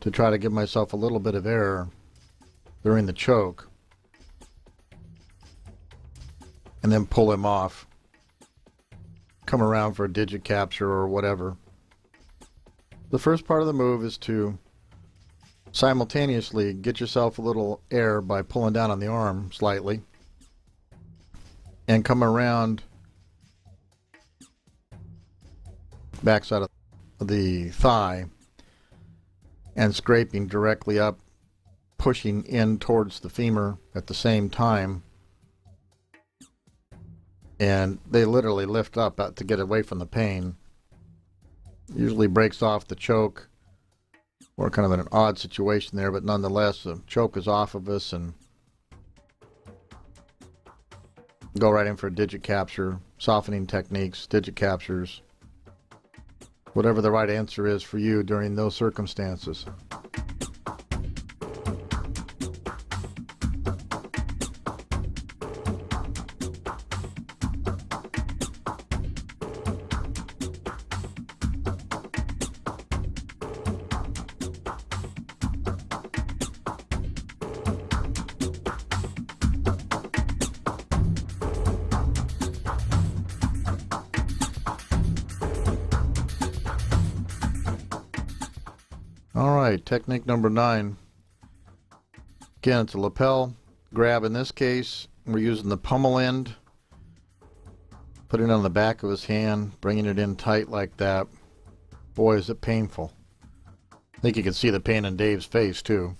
to try to give myself a little bit of air during the choke. And then pull him off. Come around for a digit capture or whatever. The first part of the move is to simultaneously get yourself a little air by pulling down on the arm slightly and come around backside of the thigh and scraping directly up, pushing in towards the femur at the same time, and they literally lift up to get away from the pain. Usually breaks off the choke, or kind of an odd situation there, but nonetheless the choke is off of us, and go right in for a digit capture, softening techniques, digit captures, whatever the right answer is for you during those circumstances. Alright, technique number 9. Again, it's a lapel grab. In this case, we're using the pummel end. Putting it on the back of his hand, bringing it in tight like that. Boy, is it painful. I think you can see the pain in Dave's face, too.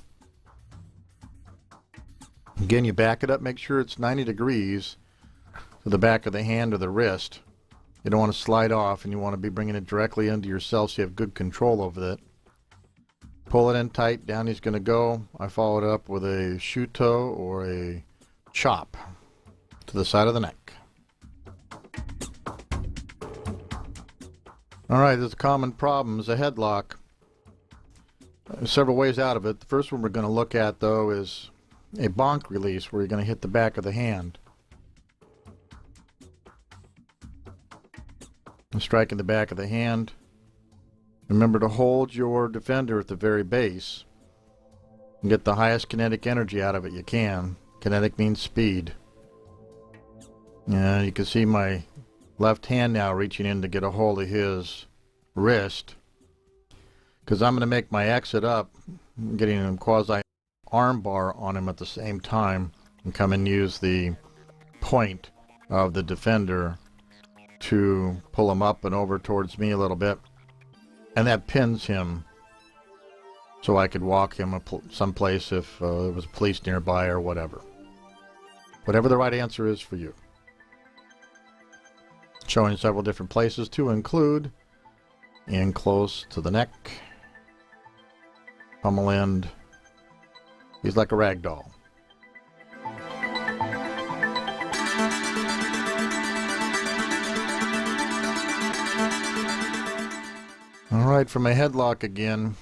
Again, you back it up, make sure it's 90 degrees to the back of the hand or the wrist. You don't want to slide off, and you want to be bringing it directly into yourself so you have good control over it. Pull it in tight, down he's going to go. I follow it up with a shuto or a chop to the side of the neck. Alright, there's a common problem, is a headlock. several ways out of it. The first one we're going to look at, though, is a bonk release, where you're going to hit the back of the hand. And striking the back of the hand. Remember to hold your defender at the very base and get the highest kinetic energy out of it you can. Kinetic means speed. And you can see my left hand now reaching in to get a hold of his wrist, because I'm going to make my exit up, getting a quasi arm bar on him at the same time, and come and use the point of the defender to pull him up and over towards me a little bit, and that pins him so I could walk him someplace if there was police nearby or whatever. Whatever the right answer is for you. Showing several different places to include in close to the neck, pummel end. He's like a rag doll. Alright, for my headlock again.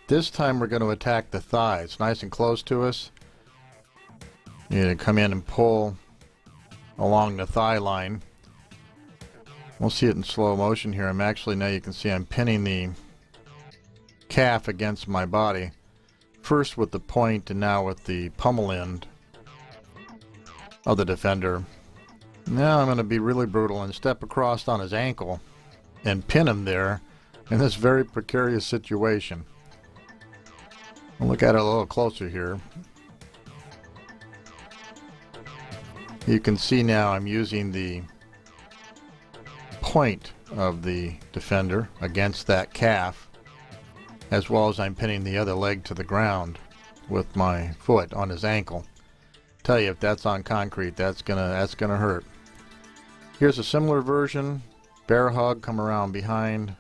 This time we're going to attack the thigh. It's nice and close to us. You need to come in and pull along the thigh line. We'll see it in slow motion here. I'm actually, now you can see I'm pinning the calf against my body. First with the point and now with the pummel end of the defender. Now I'm going to be really brutal and step across on his ankle and pin him there in this very precarious situation. We'll look at it a little closer here. You can see now I'm using the point of the defender against that calf, as well as I'm pinning the other leg to the ground with my foot on his ankle. Tell you, if that's on concrete, that's gonna hurt. Here's a similar version. Bear hug, come around behind,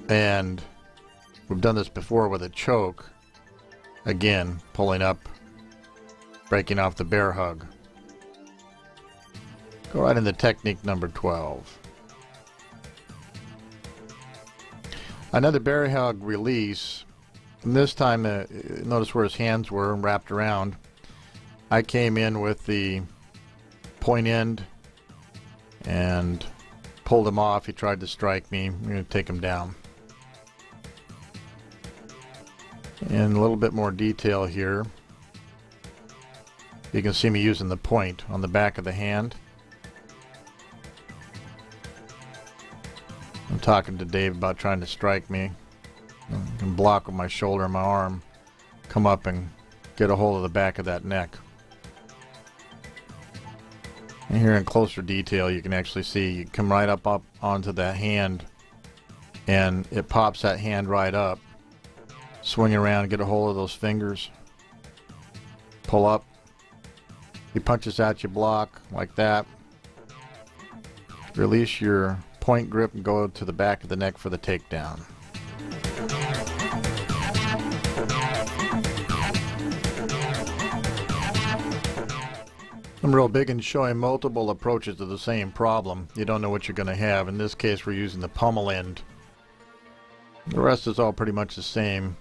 and we've done this before with a choke. Again, pulling up, breaking off the bear hug. Go right into technique number 12. Another bear hug release. And this time, notice where his hands were wrapped around. I came in with the point end and pulled him off. He tried to strike me. I'm going to take him down. In a little bit more detail here, you can see me using the point on the back of the hand. I'm talking to Dave about trying to strike me. I can block with my shoulder and my arm, come up and get a hold of the back of that neck. And here in closer detail, you can actually see you come right up onto that hand, and it pops that hand right up. Swing around, get a hold of those fingers, pull up. He punches out, you block like that. Release your point grip and go to the back of the neck for the takedown. I'm real big in showing multiple approaches to the same problem. You don't know what you're going to have. In this case, we're using the pummel end. The rest is all pretty much the same.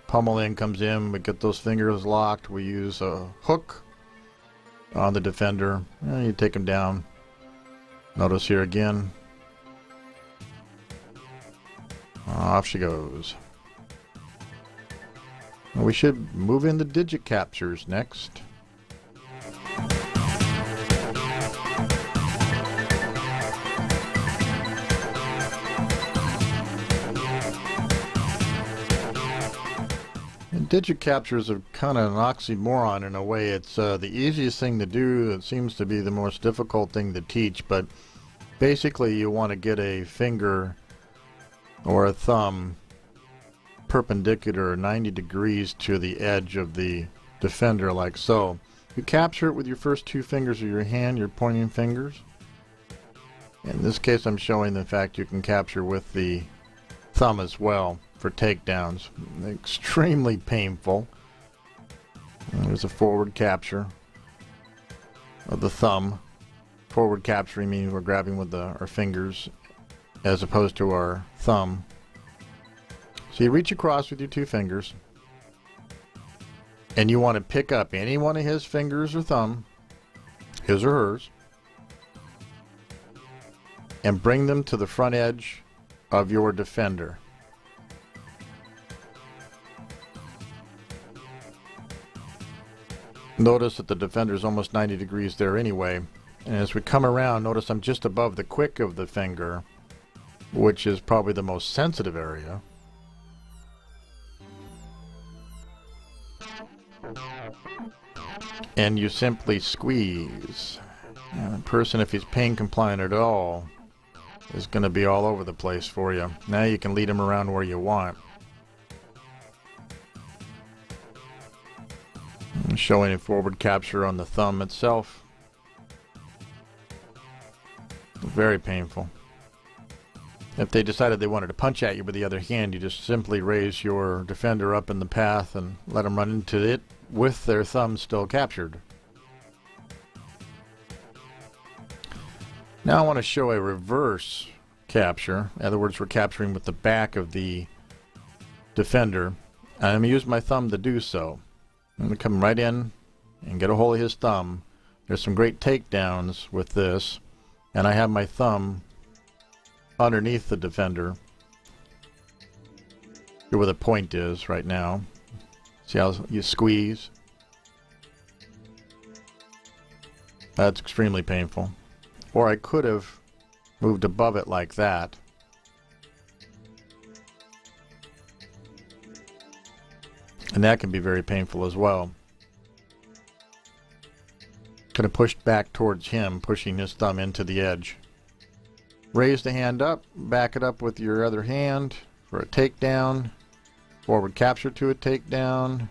Pummel end comes in, we get those fingers locked, we use a hook on the defender, and you take him down. Notice here again. Off she goes. Well, we should move into digit captures next. Digit captures are kind of an oxymoron in a way. It's the easiest thing to do. It seems to be the most difficult thing to teach, but basically you want to get a finger or a thumb perpendicular 90 degrees to the edge of the defender, like so. You capture it with your first two fingers of your hand, your pointing fingers. In this case, I'm showing the fact you can capture with the thumb as well for takedowns. Extremely painful. There's a forward capture of the thumb. Forward capturing means we're grabbing with our fingers as opposed to our thumb So you reach across with your two fingers, and you want to pick up any one of his fingers or thumb, his or hers, and bring them to the front edge of your Defender. Notice that the Defender is almost 90 degrees there anyway. And as we come around, notice I'm just above the quick of the finger, which is probably the most sensitive area. And you simply squeeze. And the person, if he's pain compliant at all, is going to be all over the place for you. Now you can lead him around where you want. I'm showing a forward capture on the thumb itself. Very painful. If they decided they wanted to punch at you with the other hand, you just simply raise your Defender up in the path and let them run into it with their thumb still captured. Now I want to show a reverse capture. In other words, we're capturing with the back of the Defender. And I'm going to use my thumb to do so. I'm going to come right in and get a hold of his thumb. There's some great takedowns with this. And I have my thumb underneath the Defender. Here where the point is right now. See how you squeeze? That's extremely painful. Or I could have moved above it like that. And that can be very painful as well. Could have pushed back towards him, pushing his thumb into the edge. Raise the hand up, back it up with your other hand for a takedown. Forward capture to a takedown.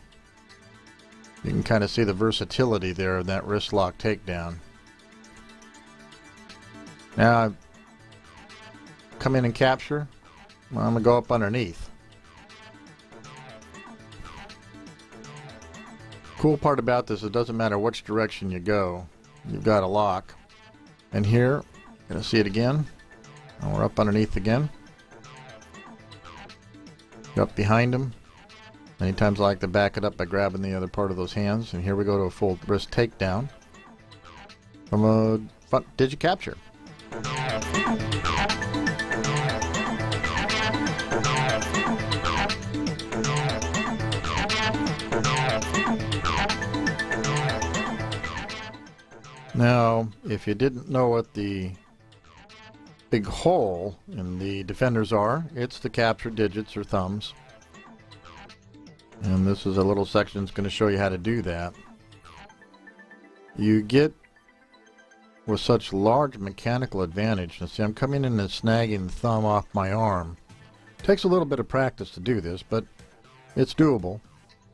You can kind of see the versatility there in that wrist lock takedown. Now, come in and capture. Well, I'm going to go up underneath. Cool part about this, it doesn't matter which direction you go. You've got a lock. And here, going to see it again. And we're up underneath again. Up behind him. Many times I like to back it up by grabbing the other part of those hands. And here we go to a full wrist takedown from a front digit capture. Now, if you didn't know what the big hole in the Defenders are, it's the capture digits or thumbs. And this is a little section that's going to show you how to do that. You get with such large mechanical advantage. Now see, I'm coming in and snagging the thumb off my arm. It takes a little bit of practice to do this, but it's doable,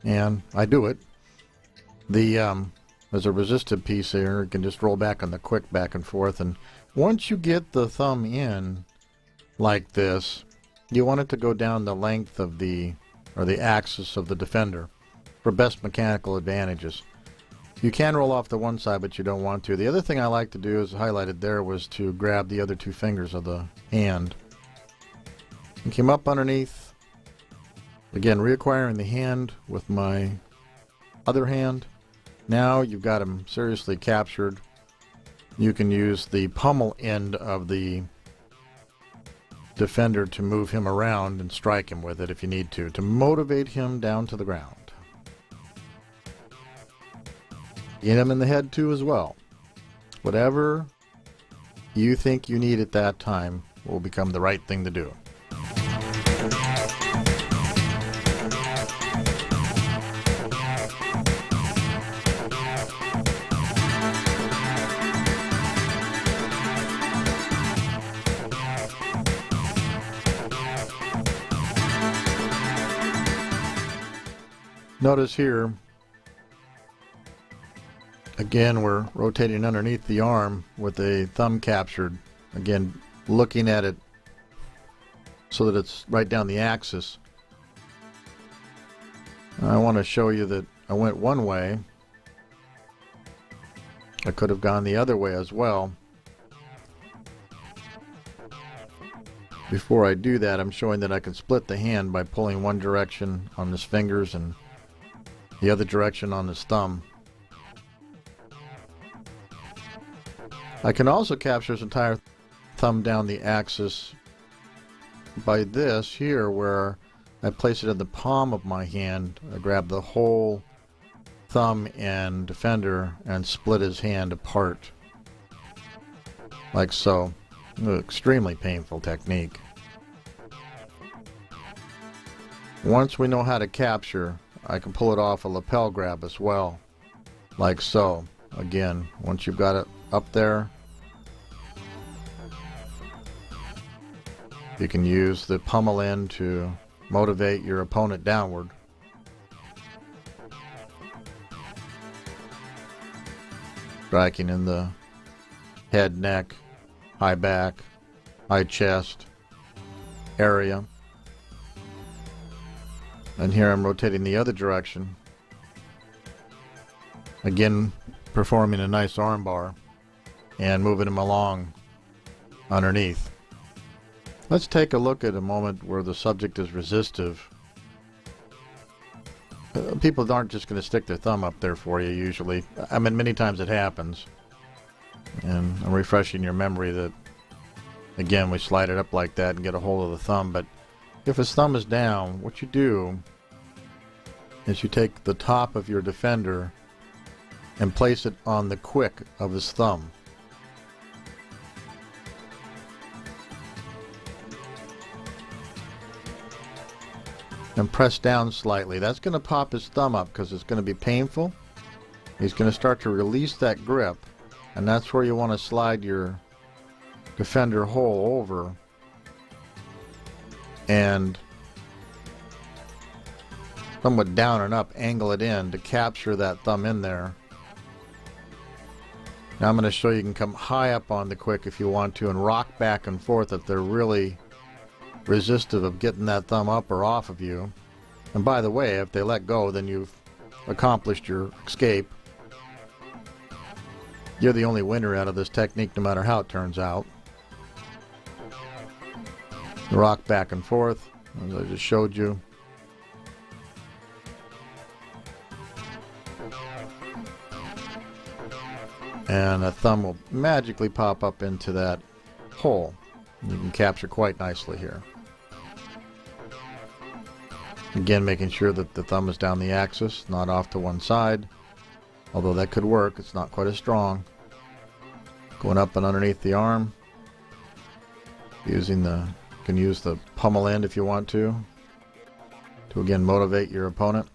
and I do it. There's a resistive piece here. You can just roll back on the quick back and forth, and once you get the thumb in like this, you want it to go down the length of the axis of the Defender for best mechanical advantages. You can roll off to one side, but you don't want to. The other thing I like to do, as highlighted there, was to grab the other two fingers of the hand. And came up underneath. Again, reacquiring the hand with my other hand. Now you've got him seriously captured. You can use the pummel end of the Defender to move him around and strike him with it if you need to motivate him down to the ground. Get him in the head too as well. Whatever you think you need at that time will become the right thing to do. Notice here, again, we're rotating underneath the arm with a thumb captured. Again, looking at it so that it's right down the axis. I want to show you that I went one way. I could have gone the other way as well. Before I do that, I'm showing that I can split the hand by pulling one direction on his fingers and the other direction on his thumb. I can also capture his entire thumb down the axis by this here, where I place it in the palm of my hand. I grab the whole thumb and Defender and split his hand apart, like so. Extremely painful technique. Once we know how to capture, I can pull it off a lapel grab as well, like so. Again, once you've got it up there, you can use the pummel end to motivate your opponent downward. Striking in the head, neck, high back, high chest area. And here I'm rotating the other direction. Again, performing a nice arm bar and moving him along underneath. Let's take a look at a moment where the subject is resistive. People aren't just going to stick their thumb up there for you usually. I mean, many times it happens. And I'm refreshing your memory that, again, we slide it up like that and get a hold of the thumb. But if his thumb is down, what you do is you take the top of your Defender and place it on the quick of his thumb. And press down slightly. That's going to pop his thumb up because it's going to be painful. He's going to start to release that grip, and that's where you want to slide your Defender hole over and somewhat down and up, angle it in to capture that thumb in there. Now I'm going to show you can come high up on the quick if you want to and rock back and forth if they're really resistive of getting that thumb up or off of you. And by the way, if they let go, then you've accomplished your escape. You're the only winner out of this technique, no matter how it turns out. Rock back and forth, as I just showed you. And a thumb will magically pop up into that hole. You can capture quite nicely here. Again, making sure that the thumb is down the axis, not off to one side. Although that could work, it's not quite as strong. Going up and underneath the arm. Using the, you can use the pummel end if you want to again motivate your opponent.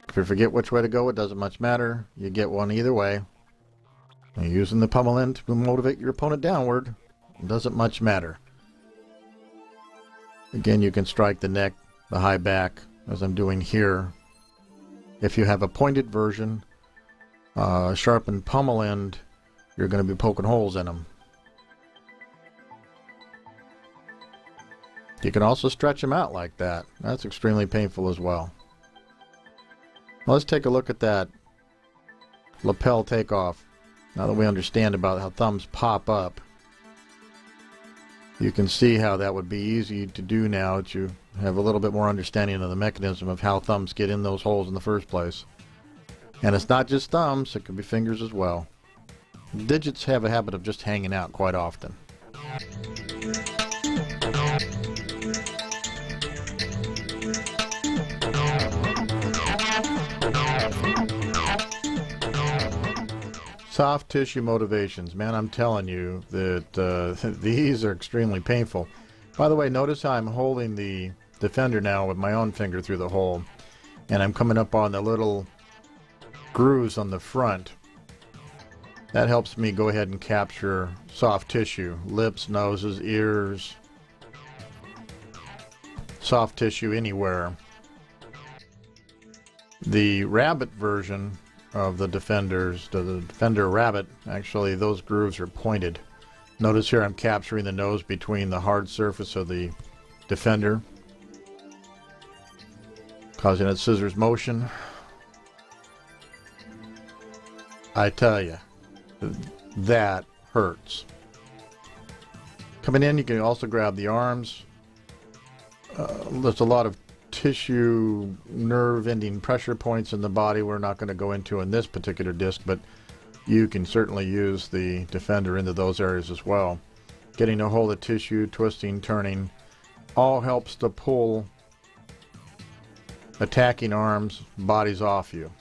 If you forget which way to go, it doesn't much matter. You get one either way. And using the pummel end to motivate your opponent downward, it doesn't much matter. Again, you can strike the neck, the high back, as I'm doing here. If you have a pointed version, sharpened pummel end, you're going to be poking holes in them. You can also stretch them out like that. That's extremely painful as well. Well, let's take a look at that lapel takeoff. Now that we understand about how thumbs pop up, you can see how that would be easy to do now that you have a little bit more understanding of the mechanism of how thumbs get in those holes in the first place. And it's not just thumbs, it could be fingers as well. Digits have a habit of just hanging out quite often. Soft tissue motivations. Man, I'm telling you that these are extremely painful. By the way, notice how I'm holding the Defender now with my own finger through the hole. And I'm coming up on the little grooves on the front. That helps me go ahead and capture soft tissue. Lips, noses, ears. Soft tissue anywhere. The rabbit version of the Defenders, the Defender Rabbit, actually those grooves are pointed. Notice here I'm capturing the nose between the hard surface of the Defender, causing a scissors motion. I tell you, that hurts. Coming in, you can also grab the arms. There's a lot of tissue, nerve-ending pressure points in the body we're not going to go into in this particular disc, but you can certainly use the Defender into those areas as well. Getting a hold of tissue, twisting, turning, all helps to pull attacking arms, bodies off you.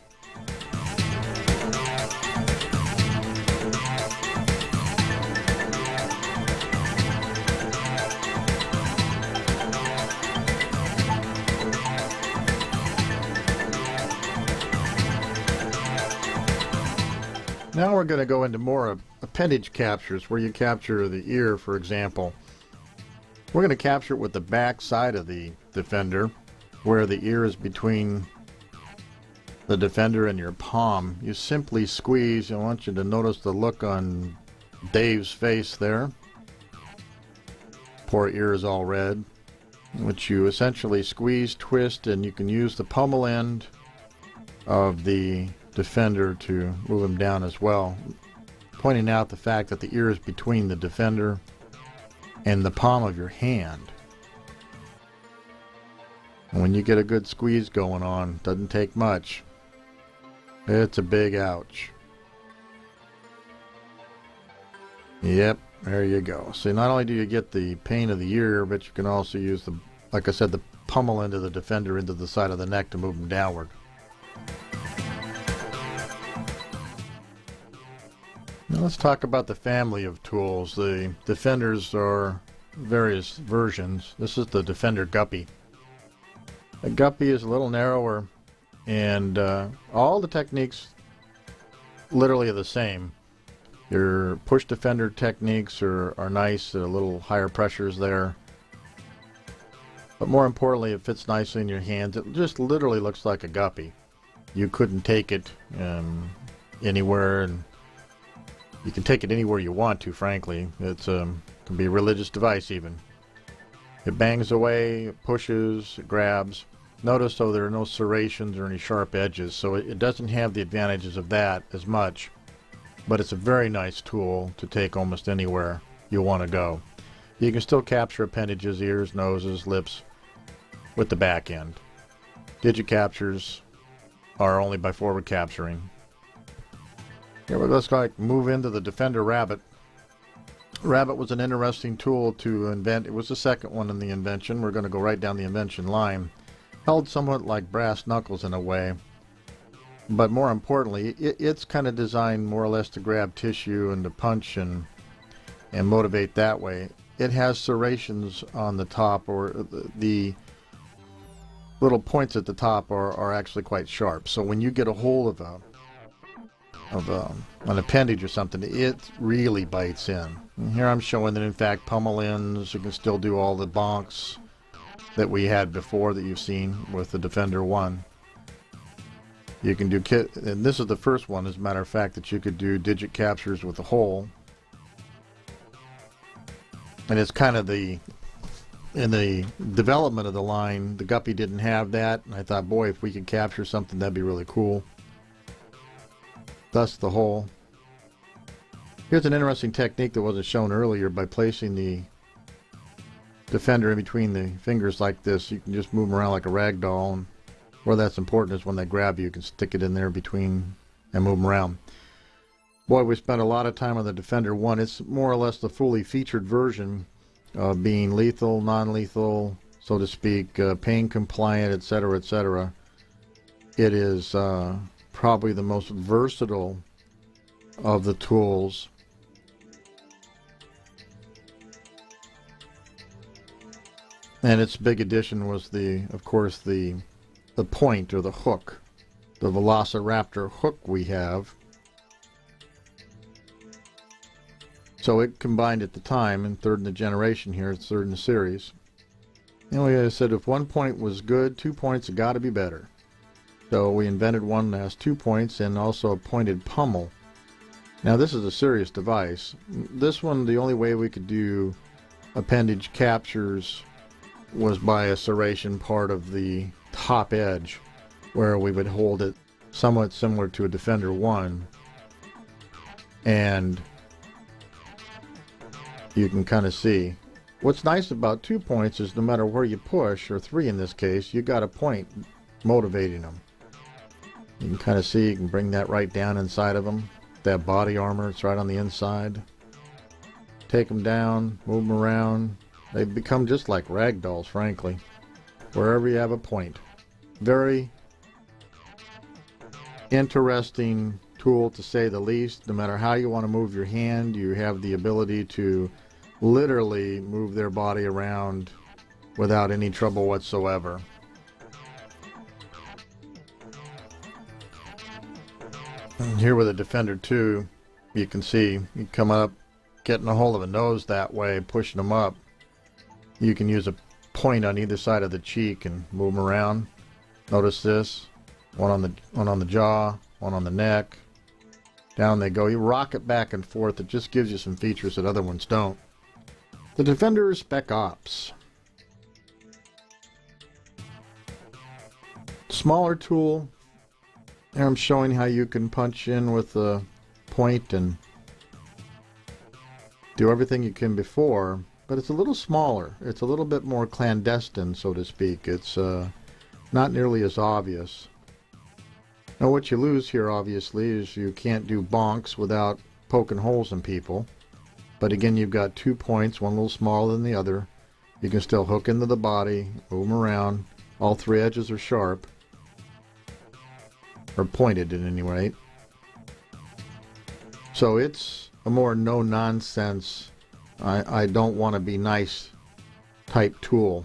Now we're going to go into more appendage captures, where you capture the ear, for example. We're going to capture it with the back side of the Defender, where the ear is between the Defender and your palm. You simply squeeze. I want you to notice the look on Dave's face there. Poor ear is all red. Which you essentially squeeze, twist, and you can use the pommel end of the Defender to move him down as well, pointing out the fact that the ear is between the Defender and the palm of your hand. And when you get a good squeeze going on, doesn't take much. It's a big ouch. Yep, there you go. So not only do you get the pain of the ear, but you can also use the, like I said, the pommel end of the Defender into the side of the neck to move him downward. Now let's talk about the family of tools. The Defenders are various versions. This is the Defender Guppy. A Guppy is a little narrower, and all the techniques literally are the same. Your push Defender techniques are nice, a little higher pressures there. But more importantly, it fits nicely in your hands. It just literally looks like a Guppy. You couldn't take it anywhere, and you can take it anywhere you want to, frankly. It's can be a religious device even. It bangs away, it pushes, it grabs. Notice though there are no serrations or any sharp edges, so it doesn't have the advantages of that as much. But it's a very nice tool to take almost anywhere you want to go. You can still capture appendages, ears, noses, lips with the back end. Digit captures are only by forward capturing. Here, let's move into the Defender Rabbit. Rabbit was an interesting tool to invent. It was the second one in the invention. We're going to go right down the invention line. Held somewhat like brass knuckles in a way, but more importantly, it's kind of designed more or less to grab tissue and to punch and motivate that way. It has serrations on the top, or the little points at the top are actually quite sharp. So when you get a hold of an appendage or something, it really bites in. And here I'm showing that in fact pommel ends. You can still do all the bonks that we had before that you've seen with the Defender 1. You can do and this is the first one, as a matter of fact, that you could do digit captures with a hole. And it's kind of in the development of the line, the Guppy didn't have that, and I thought, boy, if we could capture something, that'd be really cool. Thus the hole. Here's an interesting technique that wasn't shown earlier. By placing the Defender in between the fingers like this, you can just move them around like a rag doll. And where that's important is when they grab you, you can stick it in there between and move them around. Boy, we spent a lot of time on the Defender 1. It's more or less the fully featured version of being lethal, non-lethal, so to speak, pain compliant, etc., etc. It is probably the most versatile of the tools. And its big addition was of course the point, or the hook, the Velociraptor hook we have. So it combined at the time, and third in the generation here, it's third in the series. And we said if one point was good, 2 points have got to be better. So we invented one that has 2 points and also a pointed pommel. Now this is a serious device. This one, the only way we could do appendage captures was by a serration part of the top edge, where we would hold it somewhat similar to a Defender 1. and you can kind of see. What's nice about 2 points is no matter where you push, or 3 in this case, you got a point motivating them. You can kind of see, you can bring that right down inside of them. That body armor, it's right on the inside. Take them down, move them around. They become just like rag dolls, frankly. Wherever you have a point. Very interesting tool, to say the least. No matter how you want to move your hand, you have the ability to literally move their body around without any trouble whatsoever. And here with the Defender 2, you can see you come up, getting a hold of a nose that way, pushing them up. You can use a point on either side of the cheek and move them around. Notice this, one on the jaw, one on the neck. Down they go. You rock it back and forth. It just gives you some features that other ones don't. The Defender Spec Ops. Smaller tool. Here I'm showing how you can punch in with a point and do everything you can before, but it's a little smaller. It's a little bit more clandestine, so to speak. It's not nearly as obvious. Now what you lose here, obviously, is you can't do bonks without poking holes in people. But again, you've got 2 points, one a little smaller than the other. You can still hook into the body, move them around. All 3 edges are sharp, or pointed at any rate. So it's a more no-nonsense, I don't want to be nice type tool,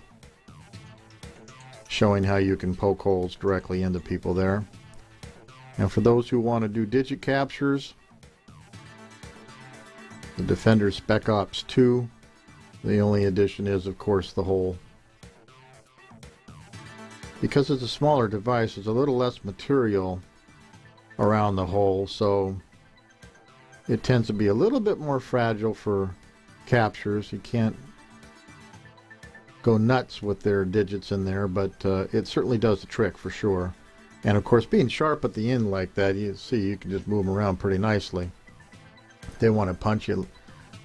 showing how you can poke holes directly into people there. And for those who want to do digit captures, the Defender Spec Ops 2, the only addition is, of course, the hole. Because it's a smaller device, there's a little less material around the hole, so it tends to be a little bit more fragile for captures. You can't go nuts with their digits in there, but it certainly does the trick for sure. And of course, being sharp at the end like that, you see you can just move them around pretty nicely. If they want to punch, it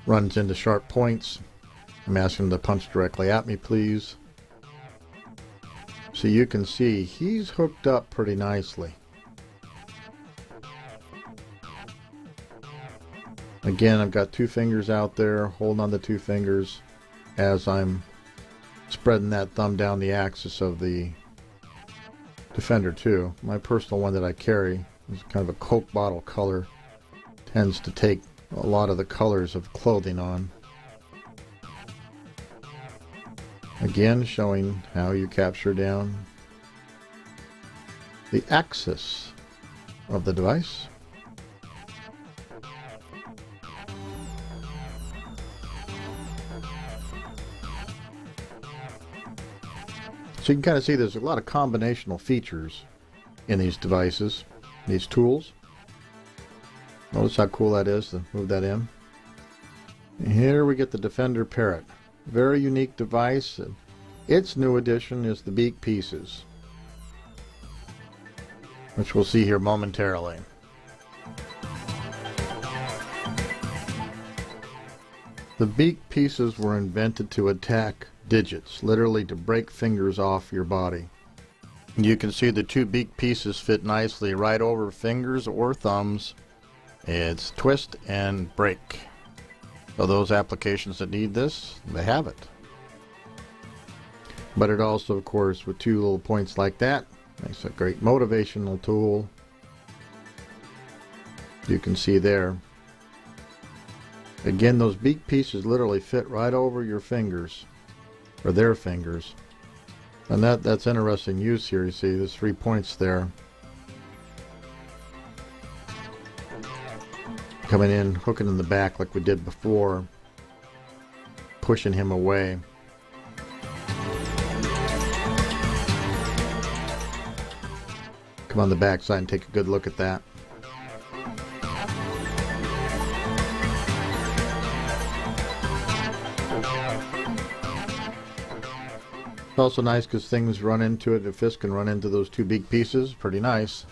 runs into sharp points. I'm asking them to punch directly at me, please. So you can see he's hooked up pretty nicely. Again, I've got 2 fingers out there, holding on the 2 fingers as I'm spreading that thumb down the axis of the Defender 2. My personal one that I carry is kind of a Coke bottle color. Tends to take a lot of the colors of clothing on. Again, showing how you capture down the axis of the device. So you can kind of see there's a lot of combinational features in these devices, these tools. Notice how cool that is to move that in. And here we get the Defender Parrot. Very unique device. Its new addition is the beak pieces, which we'll see here momentarily. The beak pieces were invented to attack digits, literally to break fingers off your body. You can see the 2 beak pieces fit nicely right over fingers or thumbs. It's twist and break. So those applications that need this, they have it. But it also, of course, with 2 little points like that, makes a great motivational tool. You can see there. Again, those beak pieces literally fit right over your fingers, or their fingers. And that's interesting use here. You see there's 3 points there. Coming in, hooking in the back like we did before, pushing him away. Come on the back side and take a good look at that. It's also nice because things run into it. The fist can run into those 2 big pieces. Pretty nice.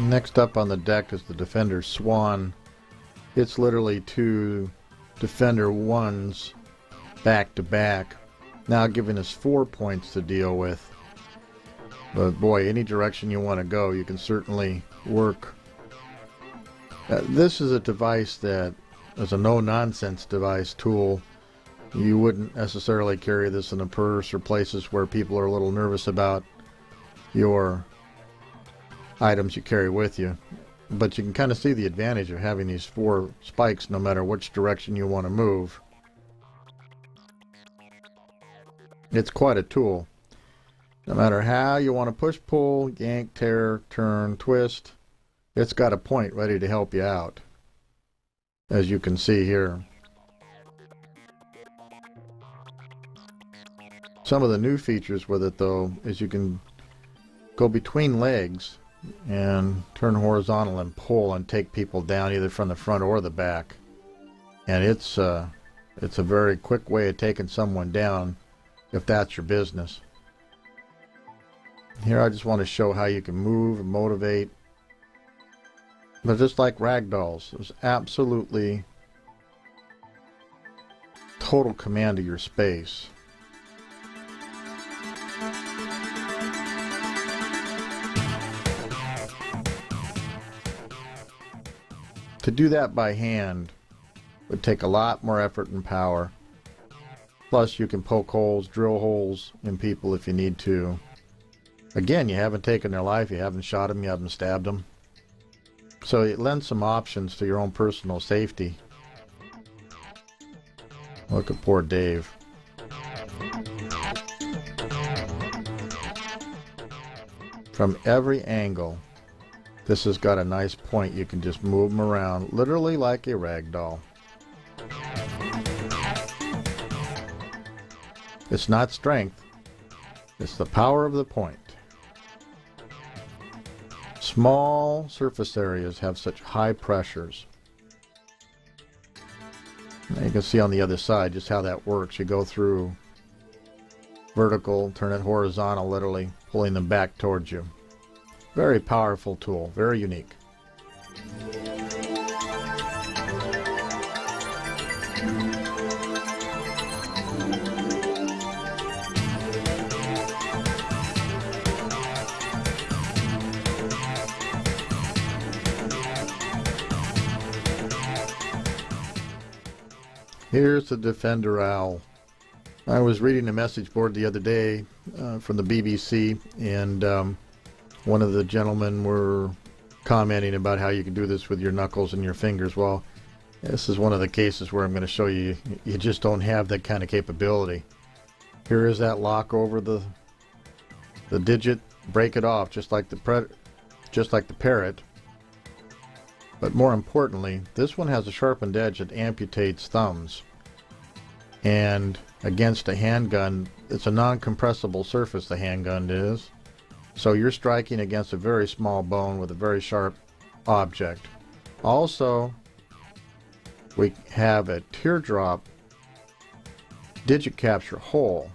Next up on the deck is the Defender Swan. It's literally two Defender 1s back to back, now giving us 4 points to deal with. But boy, any direction you want to go, you can certainly work. This is a device that is a no-nonsense device tool. You wouldn't necessarily carry this in a purse or places where people are a little nervous about your items you carry with you. But you can kind of see the advantage of having these 4 spikes no matter which direction you want to move. It's quite a tool. No matter how you want to push, pull, yank, tear, turn, twist, it's got a point ready to help you out, as you can see here. Some of the new features with it, though, is you can go between legs and turn horizontal and pull and take people down either from the front or the back. And it's a very quick way of taking someone down if that's your business. Here I just want to show how you can move and motivate. But just like ragdolls, there's absolutely total command of your space. To do that by hand would take a lot more effort and power. Plus you can poke holes, drill holes in people if you need to. Again, you haven't taken their life, you haven't shot them, you haven't stabbed them. So it lends some options to your own personal safety. Look at poor Dave. From every angle, this has got a nice point. You can just move them around, literally like a rag doll. It's not strength, it's the power of the point. Small surface areas have such high pressures. Now you can see on the other side just how that works. You go through vertical, turn it horizontal, literally pulling them back towards you. Very powerful tool, very unique. Here's the Defender Owl. I was reading a message board the other day from the BBC, and one of the gentlemen were commenting about how you can do this with your knuckles and your fingers. Well, this is one of the cases where I'm going to show you you just don't have that kind of capability. Here is that lock over the digit. Break it off just like the parrot. But more importantly, this one has a sharpened edge that amputates thumbs. And against a handgun, it's a non-compressible surface, the handgun is. So you're striking against a very small bone with a very sharp object. Also, we have a teardrop digit capture hole,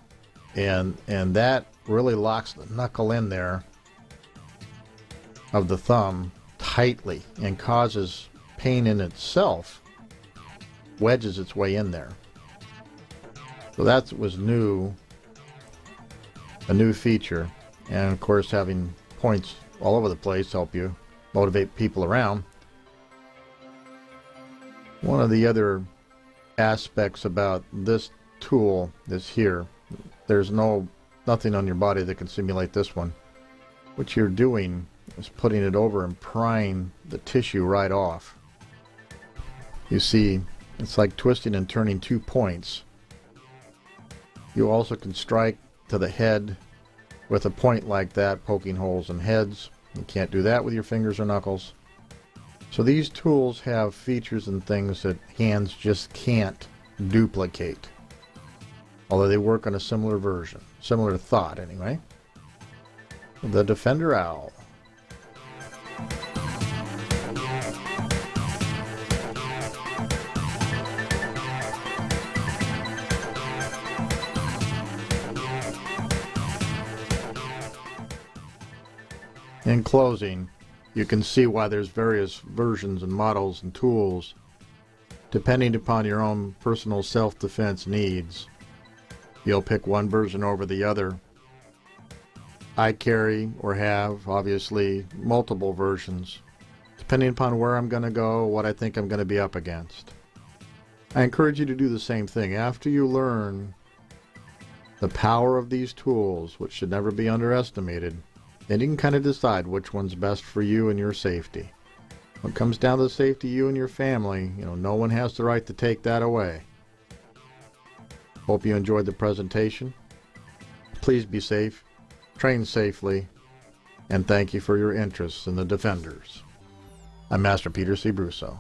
and that really locks the knuckle in there of the thumb tightly and causes pain in itself, wedges its way in there. So that was new, a new feature. And of course, having points all over the place help you motivate people around. One of the other aspects about this tool is here. There's nothing on your body that can simulate this one. What you're doing is putting it over and prying the tissue right off. You see, it's like twisting and turning 2 points. You also can strike to the head with a point like that, poking holes in heads. You can't do that with your fingers or knuckles. So these tools have features and things that hands just can't duplicate. Although they work on a similar version, similar thought anyway. The Defender Owl. In closing, You can see why there's various versions and models and tools depending upon your own personal self-defense needs. You'll pick one version over the other. I carry, or have, obviously, multiple versions, depending upon where I'm going to go, what I think I'm going to be up against. I encourage you to do the same thing. After you learn the power of these tools, which should never be underestimated, then you can kind of decide which one's best for you and your safety. When it comes down to the safety of you and your family, no one has the right to take that away. Hope you enjoyed the presentation. Please be safe, train safely, and thank you for your interest in the Defenders. I'm Master Peter C. Brusso.